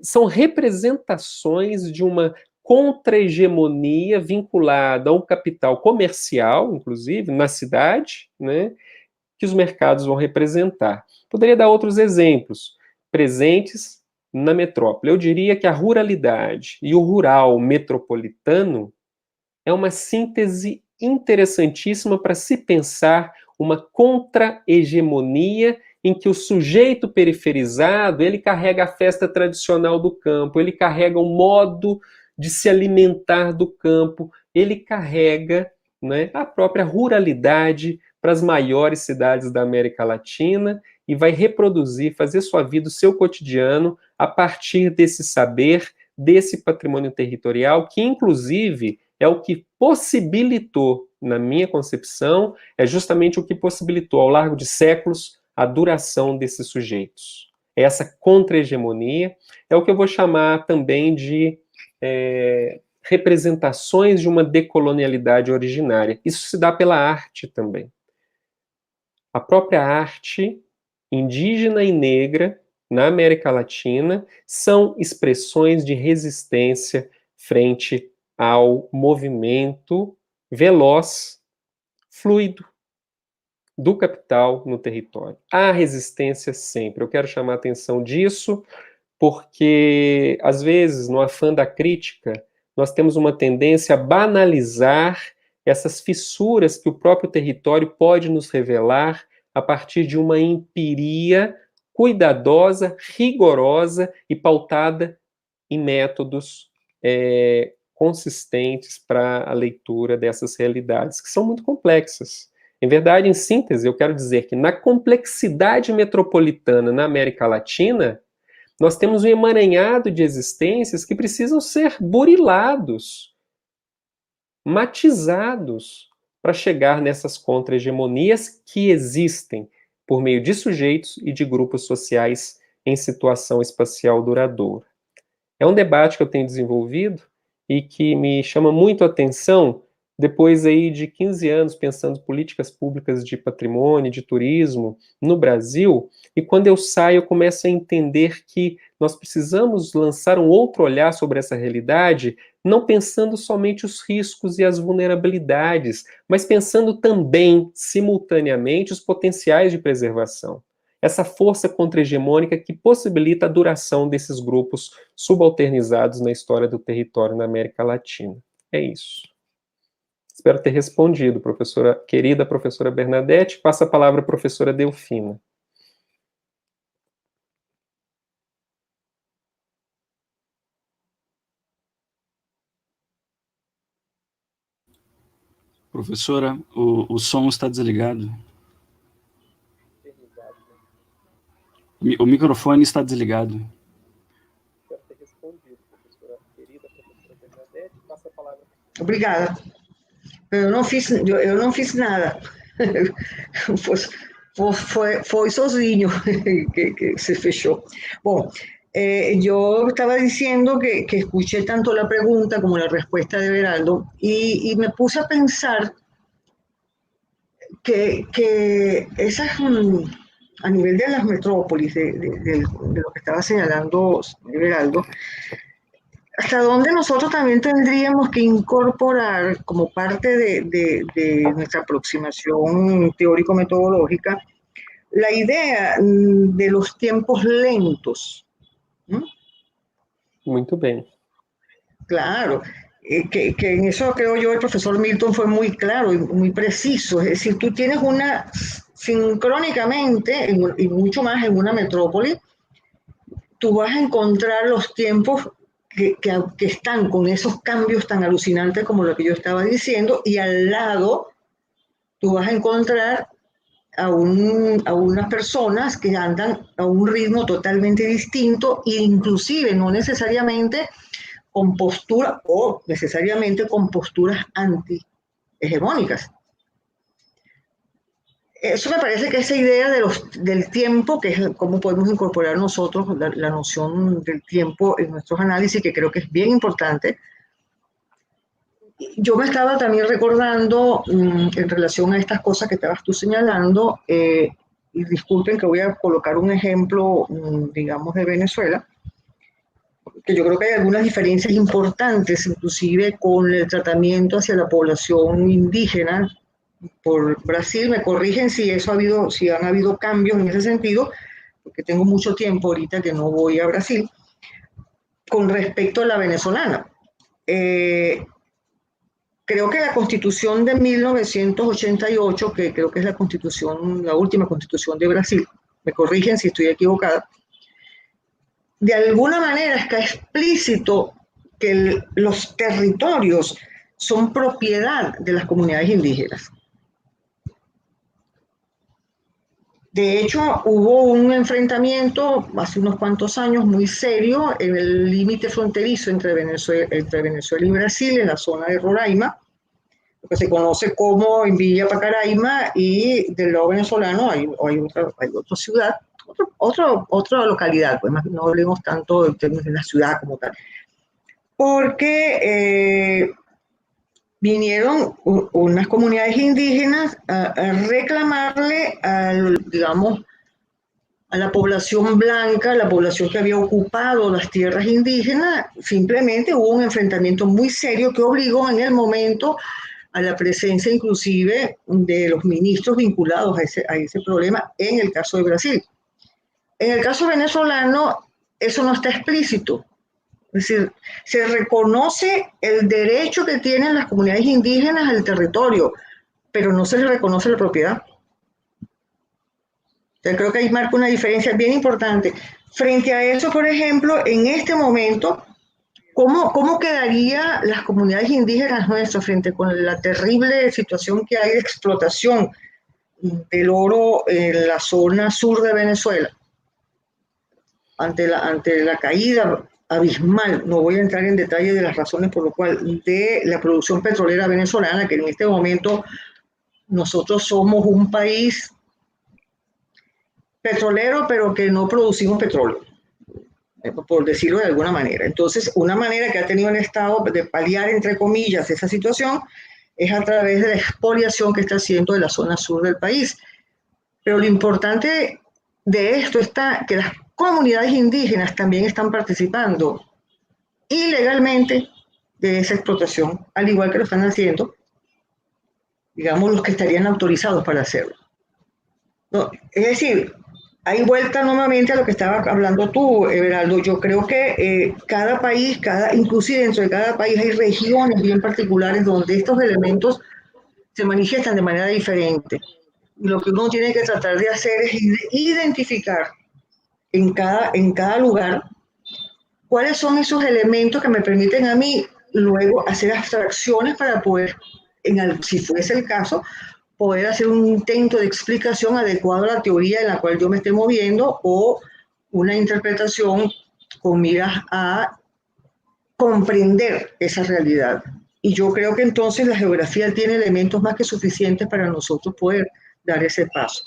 são representações de uma contra-hegemonia vinculada ao capital comercial, inclusive, na cidade, né, que os mercados vão representar. Poderia dar outros exemplos presentes na metrópole. Eu diria que a ruralidade e o rural metropolitano é uma síntese interessantíssima para se pensar uma contra-hegemonia em que o sujeito periferizado, ele carrega a festa tradicional do campo, ele carrega o modo de se alimentar do campo, ele carrega, né, a própria ruralidade para as maiores cidades da América Latina e vai reproduzir, fazer sua vida, o seu cotidiano, a partir desse saber, desse patrimônio territorial, que inclusive é o que possibilitou, na minha concepção, é justamente o que possibilitou ao largo de séculos a duração desses sujeitos. Essa contra-hegemonia é o que eu vou chamar também de representações de uma decolonialidade originária. Isso se dá pela arte também. A própria arte indígena e negra na América Latina são expressões de resistência frente ao movimento veloz, fluido do capital no território. Há resistência sempre. Eu quero chamar a atenção disso porque, às vezes, no afã da crítica, nós temos uma tendência a banalizar essas fissuras que o próprio território pode nos revelar a partir de uma empiria cuidadosa, rigorosa e pautada em métodos consistentes para a leitura dessas realidades, que são muito complexas. Em verdade, em síntese, eu quero dizer que na complexidade metropolitana na América Latina, nós temos um emaranhado de existências que precisam ser burilados, matizados, para chegar nessas contra-hegemonias que existem por meio de sujeitos e de grupos sociais em situação espacial duradoura. É um debate que eu tenho desenvolvido e que me chama muito a atenção depois aí de 15 anos pensando políticas públicas de patrimônio, de turismo no Brasil, e quando eu saio eu começo a entender que nós precisamos lançar um outro olhar sobre essa realidade, não pensando somente os riscos e as vulnerabilidades, mas pensando também, simultaneamente, os potenciais de preservação. Essa força contra-hegemônica que possibilita a duração desses grupos subalternizados na história do território na América Latina. É isso. Espero ter respondido, querida professora Bernadette. Passa a palavra à professora Delfina. Professora, o som está desligado. O microfone está desligado. Espero ter respondido, professora querida, professora Bernadette. Passa a palavra. Obrigada. Eu não fiz nada. Foi sozinho que se fechó. Bueno, yo estaba diciendo que escuché tanto la pregunta como la respuesta de Beraldo y me puse a pensar que esas, a nivel de las metrópolis, de lo que estaba señalando Beraldo, hasta dónde nosotros también tendríamos que incorporar como parte de nuestra aproximación teórico-metodológica la idea de los tiempos lentos. ¿Mm? Muito bem. Claro, que en eso creo yo el profesor Milton fue muy claro y muy preciso. Es decir, tú tienes una, sincrónicamente, y mucho más en una metrópoli, tú vas a encontrar los tiempos que están con esos cambios tan alucinantes como lo que yo estaba diciendo, y al lado tú vas a encontrar a unas personas que andan a un ritmo totalmente distinto e inclusive no necesariamente con postura o necesariamente con posturas anti-hegemónicas. Eso me parece que esa idea del tiempo, que es cómo podemos incorporar nosotros la noción del tiempo en nuestros análisis, que creo que es bien importante. Yo me estaba también recordando en relación a estas cosas que estabas tú señalando, y disculpen que voy a colocar un ejemplo, digamos, de Venezuela, que yo creo que hay algunas diferencias importantes, inclusive con el tratamiento hacia la población indígena por Brasil. Me corrigen si han habido cambios en ese sentido, porque tengo mucho tiempo ahorita que no voy a Brasil, con respecto a la venezolana. Creo que la Constitución de 1988, que creo que es la última Constitución de Brasil, me corrigen si estoy equivocada, de alguna manera está explícito que los territorios son propiedad de las comunidades indígenas. De hecho, hubo un enfrentamiento hace unos cuantos años muy serio en el límite fronterizo entre Venezuela y Brasil, en la zona de Roraima, lo que se conoce como en Villa Pacaraima, y del lado venezolano hay otra ciudad, otra localidad, pues no hablemos tanto en términos de la ciudad como tal, porque vinieron unas comunidades indígenas a reclamarle digamos, a la población blanca, a la población que había ocupado las tierras indígenas. Simplemente hubo un enfrentamiento muy serio que obligó en el momento a la presencia inclusive de los ministros vinculados a ese problema en el caso de Brasil. En el caso venezolano eso no está explícito. Es decir, se reconoce el derecho que tienen las comunidades indígenas al territorio, pero no se les reconoce la propiedad. Yo creo que ahí marca una diferencia bien importante. Frente a eso, por ejemplo, en este momento, ¿cómo quedarían las comunidades indígenas nuestras frente con la terrible situación que hay de explotación del oro en la zona sur de Venezuela? Ante la caída abismal, no voy a entrar en detalle de las razones por lo cual, de la producción petrolera venezolana, que en este momento nosotros somos un país petrolero, pero que no producimos petróleo, por decirlo de alguna manera. Entonces, una manera que ha tenido el Estado de paliar, entre comillas, esa situación es a través de la expoliación que está haciendo de la zona sur del país. Pero lo importante de esto está que las comunidades indígenas también están participando ilegalmente de esa explotación, al igual que lo están haciendo, digamos, los que estarían autorizados para hacerlo. No, es decir, hay vuelta nuevamente a lo que estaba hablando tú, Everaldo. Yo creo que cada país, inclusive dentro de cada país hay regiones bien particulares donde estos elementos se manifiestan de manera diferente. Y lo que uno tiene que tratar de hacer es identificar en cada lugar cuáles son esos elementos que me permiten a mí luego hacer abstracciones para poder, si fuese el caso, poder hacer un intento de explicación adecuado a la teoría en la cual yo me esté moviendo o una interpretación con miras a comprender esa realidad. Y yo creo que entonces la geografía tiene elementos más que suficientes para nosotros poder dar ese paso.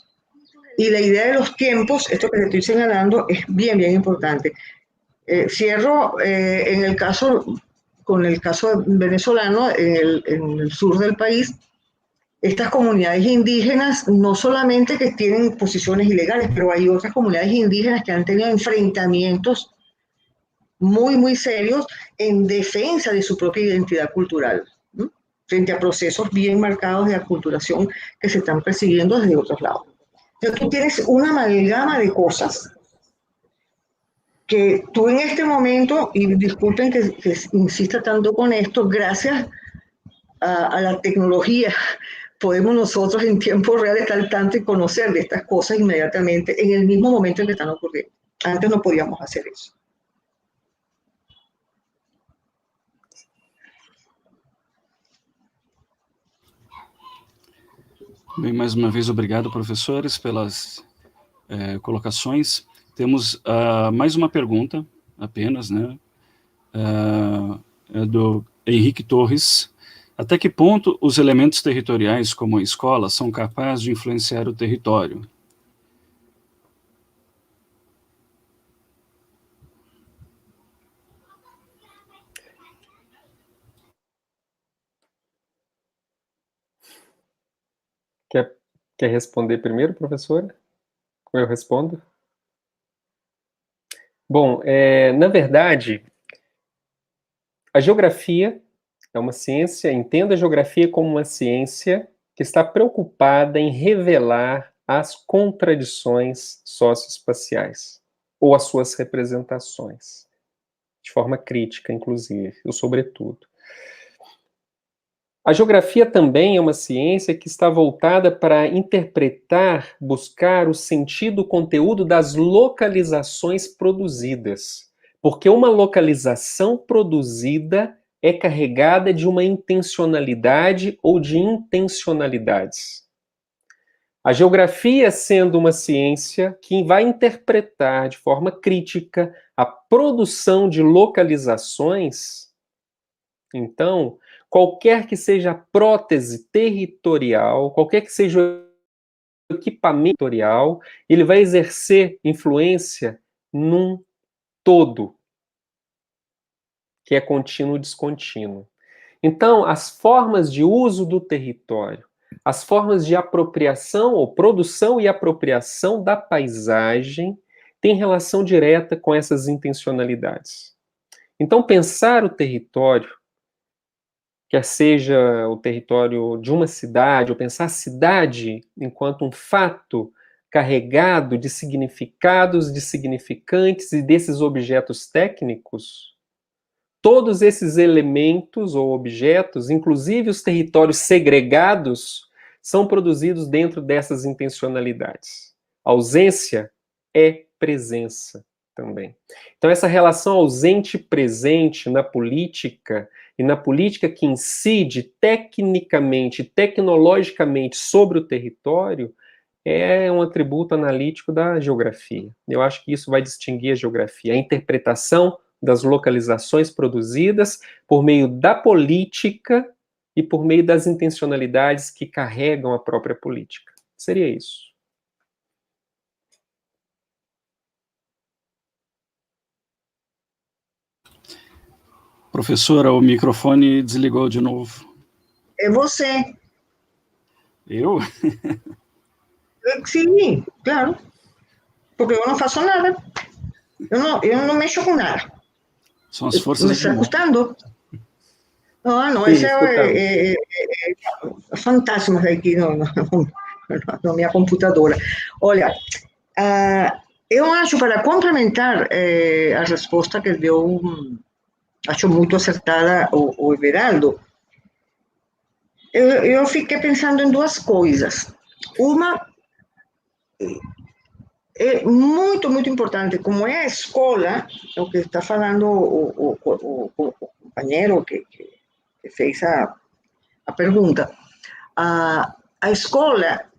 Y la idea de los tiempos, esto que te estoy señalando, es bien, bien importante. Cierro con el caso venezolano, en el sur del país. Estas comunidades indígenas, no solamente que tienen posiciones ilegales, pero hay otras comunidades indígenas que han tenido enfrentamientos muy, muy serios en defensa de su propia identidad cultural, ¿no? Frente a procesos bien marcados de aculturación que se están persiguiendo desde otros lados. Entonces tú tienes una amalgama de cosas que tú en este momento, y disculpen que insista tanto con esto, gracias a la tecnología, podemos nosotros en tiempo real estar al tanto y conocer de estas cosas inmediatamente en el mismo momento en que están ocurriendo. Antes no podíamos hacer eso. Bem, mais uma vez, obrigado, professores, pelas colocações. Temos mais uma pergunta, apenas, né? Do Henrique Torres. Até que ponto os elementos territoriais, como a escola, são capazes de influenciar o território? Quer responder primeiro, professor? Ou eu respondo? Bom, na verdade, a geografia é uma ciência, entenda a geografia como uma ciência que está preocupada em revelar as contradições socioespaciais, ou as suas representações, de forma crítica, inclusive, ou sobretudo. A geografia também é uma ciência que está voltada para interpretar, buscar o sentido, o conteúdo das localizações produzidas. Porque uma localização produzida é carregada de uma intencionalidade ou de intencionalidades. A geografia sendo uma ciência que vai interpretar de forma crítica a produção de localizações, então, qualquer que seja a prótese territorial, qualquer que seja o equipamento territorial, ele vai exercer influência num todo, que é contínuo e descontínuo. Então, as formas de uso do território, as formas de apropriação ou produção e apropriação da paisagem têm relação direta com essas intencionalidades. Então, pensar o território, quer seja o território de uma cidade, ou pensar a cidade enquanto um fato carregado de significados, de significantes e desses objetos técnicos, todos esses elementos ou objetos, inclusive os territórios segregados, são produzidos dentro dessas intencionalidades. A ausência é presença também. Então, essa relação ausente-presente na política, e na política que incide tecnicamente, tecnologicamente sobre o território, é um atributo analítico da geografia. Eu acho que isso vai distinguir a geografia, a interpretação das localizações produzidas por meio da política e por meio das intencionalidades que carregam a própria política. Seria isso. Professora, o microfone desligou de novo. É você. Eu? Sim, claro. Porque eu não faço nada. Eu não mexo com nada. São as forças me está custando. Não, Sim, esse é fantasma aqui na minha computadora. Olha, eu acho, para complementar a resposta que deu, acho muito acertada o Everaldo, eu fiquei pensando em duas coisas. Uma é muito, muito importante, como é a escola, o que está falando o companheiro que fez a pergunta, a escuela,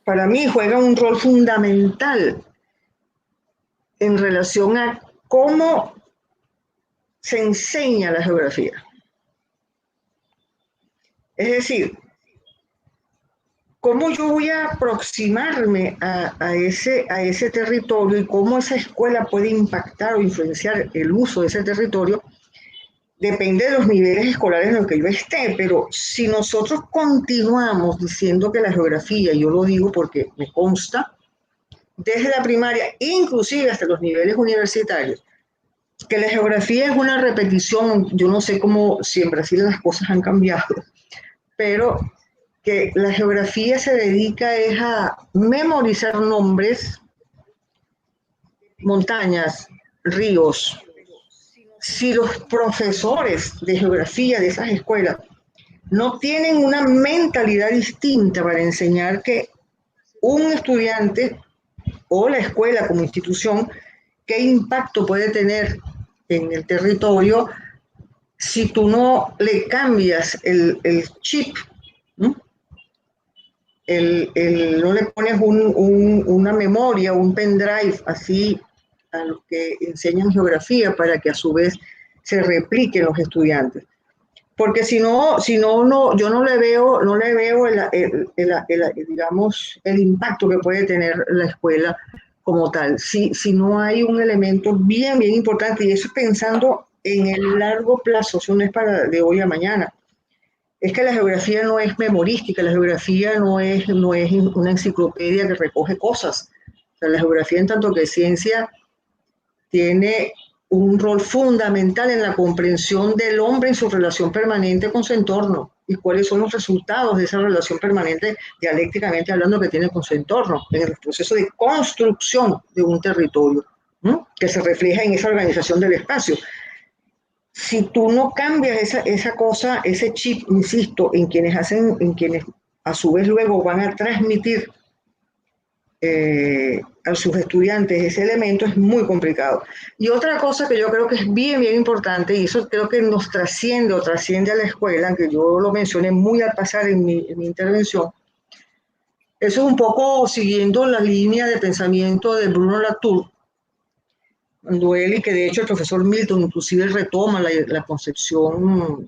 para mí, juega un rol fundamental en relación a cómo se enseña la geografía. Es decir, cómo yo voy a aproximarme a ese territorio y cómo esa escuela puede impactar o influenciar el uso de ese territorio, depende de los niveles escolares en los que yo esté, pero si nosotros continuamos diciendo que la geografía, y yo lo digo porque me consta, desde la primaria, inclusive hasta los niveles universitarios, que la geografía es una repetición, yo no sé cómo, si en Brasil las cosas han cambiado, pero que la geografía se dedica es a memorizar nombres, montañas, ríos. Si los profesores de geografía de esas escuelas no tienen una mentalidad distinta para enseñar que un estudiante o la escuela como institución, qué impacto puede tener en el territorio si tú no le cambias el chip, ¿no? No le pones una memoria, un pendrive así a los que enseñan geografía para que a su vez se repliquen los estudiantes. Porque si no, yo no le veo digamos, el impacto que puede tener la escuela como tal. Si no hay un elemento bien importante, y eso pensando en el largo plazo, eso no es para de hoy a mañana. Es que la geografía no es memorística, la geografía no es una enciclopedia que recoge cosas. O sea, la geografía, en tanto que ciencia, tiene un rol fundamental en la comprensión del hombre en su relación permanente con su entorno y cuáles son los resultados de esa relación permanente, dialécticamente hablando, que tiene con su entorno, en el proceso de construcción de un territorio, ¿no? Que se refleja en esa organización del espacio. Si tú no cambias esa cosa, ese chip, insisto, en quienes a su vez luego van a transmitir a sus estudiantes ese elemento, es muy complicado. Y otra cosa que yo creo que es bien importante, y eso creo que nos trasciende a la escuela, que yo lo mencioné muy al pasar en mi intervención, eso es un poco siguiendo la línea de pensamiento de Bruno Latour, cuando él, y que de hecho el profesor Milton inclusive retoma la concepción,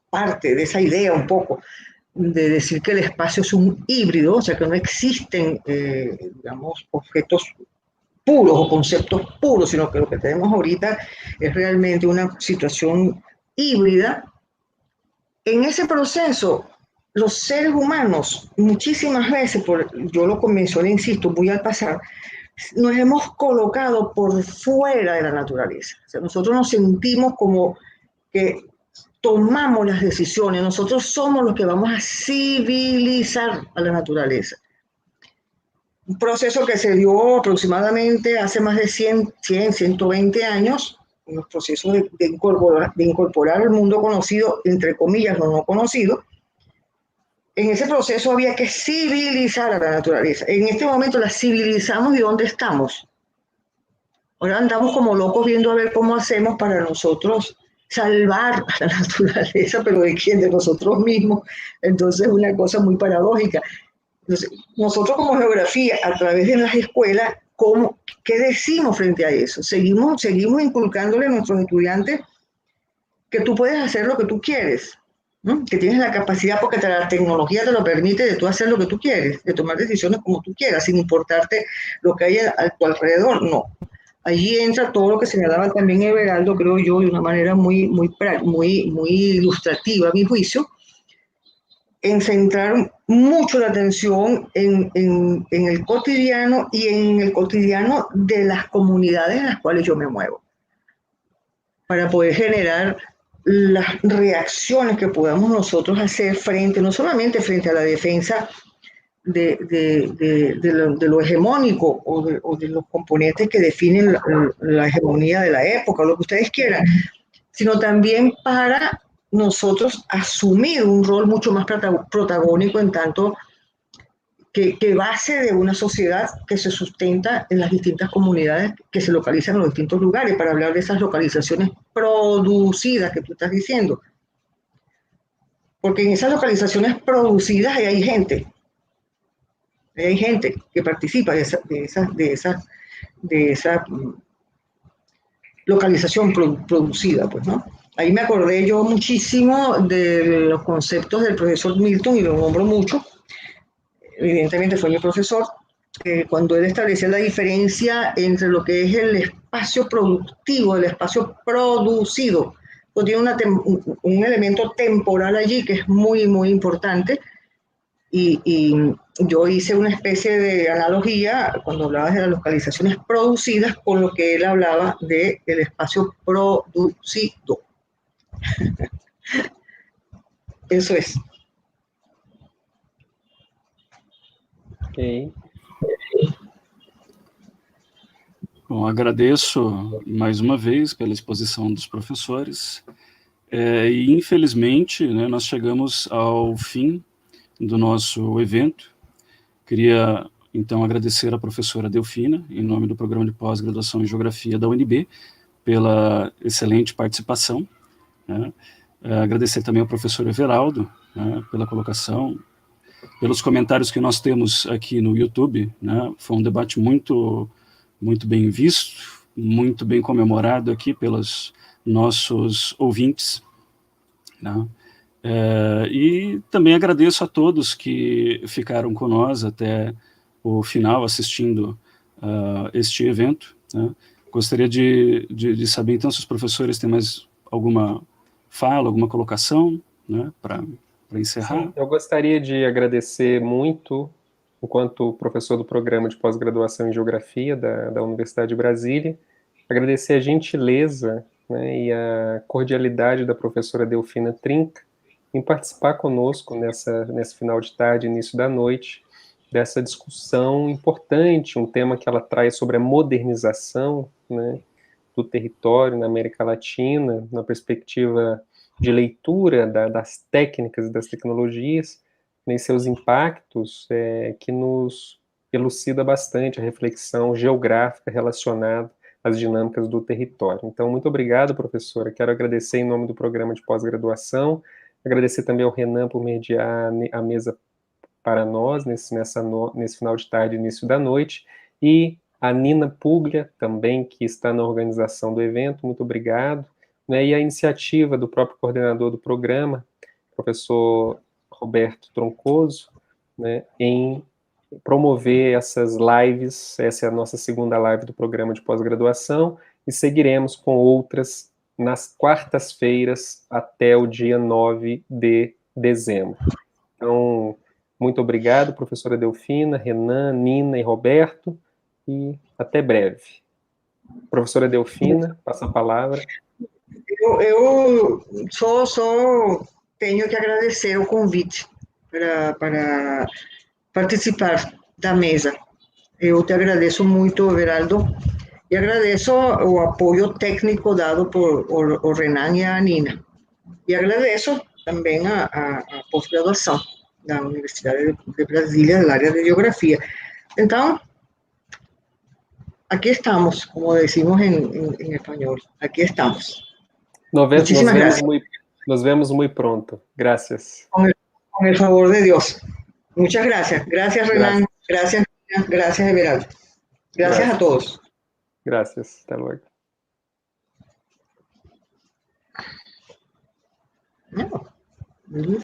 parte de esa idea un poco, de decir que el espacio es un híbrido, o sea que no existen, digamos, objetos puros o conceptos puros, sino que lo que tenemos ahorita es realmente una situación híbrida. En ese proceso, los seres humanos, muchísimas veces, yo lo mencioné, insisto, muy al pasar, nos hemos colocado por fuera de la naturaleza. O sea, nosotros nos sentimos como que tomamos las decisiones, nosotros somos los que vamos a civilizar a la naturaleza. Un proceso que se dio aproximadamente hace más de 120 años, en los procesos de incorporar el mundo conocido, entre comillas, lo no conocido. En ese proceso había que civilizar a la naturaleza. En este momento la civilizamos, ¿y dónde estamos? Ahora andamos como locos viendo a ver cómo hacemos para nosotros salvar a la naturaleza, pero ¿de quién? De nosotros mismos. Entonces es una cosa muy paradójica. Entonces, nosotros como geografía, a través de las escuelas, ¿qué decimos frente a eso? Seguimos inculcándole a nuestros estudiantes que tú puedes hacer lo que tú quieres, ¿no? Que tienes la capacidad, porque la tecnología te lo permite, de tú hacer lo que tú quieres, de tomar decisiones como tú quieras, sin importarte lo que hay a tu alrededor. No. Allí entra todo lo que señalaba también Everaldo, creo yo, de una manera muy ilustrativa, a mi juicio, en centrar mucho la atención en el cotidiano y en el cotidiano de las comunidades en las cuales yo me muevo, para poder generar las reacciones que podamos nosotros hacer no solamente frente a la defensa de lo hegemónico o de los componentes que definen la hegemonía de la época, o lo que ustedes quieran, sino también para nosotros asumir un rol mucho más protagónico en tanto que base de una sociedad que se sustenta en las distintas comunidades que se localizan en los distintos lugares, para hablar de esas localizaciones producidas que tú estás diciendo. porque en esas localizaciones producidas hay gente que participa de esa localización producida, pues, ¿no? Ahí me acordé yo muchísimo de los conceptos del profesor Milton, y lo nombro mucho, evidentemente fue mi profesor, cuando él establecía la diferencia entre lo que es el espacio productivo, el espacio producido, pues tiene un elemento temporal allí que es muy, muy importante, y yo hice una especie de analogía cuando hablaba de las localizaciones producidas con lo que él hablaba del espacio producido. Eso es. Ok. Bom, agradeço mais uma vez pela exposição dos professores, e infelizmente, né, nós chegamos ao fim do nosso evento. Queria, então, agradecer à professora Delfina, em nome do Programa de Pós-Graduação em Geografia da UNB, pela excelente participação, né? Agradecer também ao professor Everaldo, né, pela colocação, pelos comentários que nós temos aqui no YouTube, né? Foi um debate muito bem visto, muito bem comemorado aqui pelos nossos ouvintes, né? E também agradeço a todos que ficaram com nós até o final assistindo este evento, né? Gostaria de saber, então, se os professores têm mais alguma fala, alguma colocação, né, para encerrar. Sim, eu gostaria de agradecer muito, enquanto professor do programa de pós-graduação em Geografia da Universidade de Brasília, agradecer a gentileza, né, e a cordialidade da professora Delfina Trinca em participar conosco nesse final de tarde, início da noite, dessa discussão importante, um tema que ela traz sobre a modernização, né, do território na América Latina, na perspectiva de leitura das técnicas e das tecnologias, nem seus impactos, que nos elucida bastante a reflexão geográfica relacionada às dinâmicas do território. Então, muito obrigado, professora. Quero agradecer em nome do programa de pós-graduação, agradecer também ao Renan por mediar a mesa para nós nesse final de tarde, início da noite, e a Nina Puglia, também, que está na organização do evento, muito obrigado, né, e a iniciativa do próprio coordenador do programa, professor Roberto Troncoso, né, em promover essas lives. Essa é a nossa segunda live do programa de pós-graduação, e seguiremos com outras nas quartas-feiras até o dia 9 de dezembro. Então, muito obrigado, professora Delfina, Renan, Nina e Roberto, e até breve. Professora Delfina, passa a palavra. Eu só tenho que agradecer o convite para participar da mesa. Eu te agradeço muito, Everaldo, e agradeço o apoio técnico dado por o Renan e a Nina. E agradeço também a pós-graduação da Universidade de Brasília, da área de Geografia. Então, aqui estamos, como decimos em espanhol, aqui estamos. Muchísimas gracias. Nos vemos muy pronto. Gracias. Con el favor de Dios. Muchas gracias. Gracias, Renan. Gracias, gracias, Everaldo. Gracias a todos. Gracias. Hasta luego. No.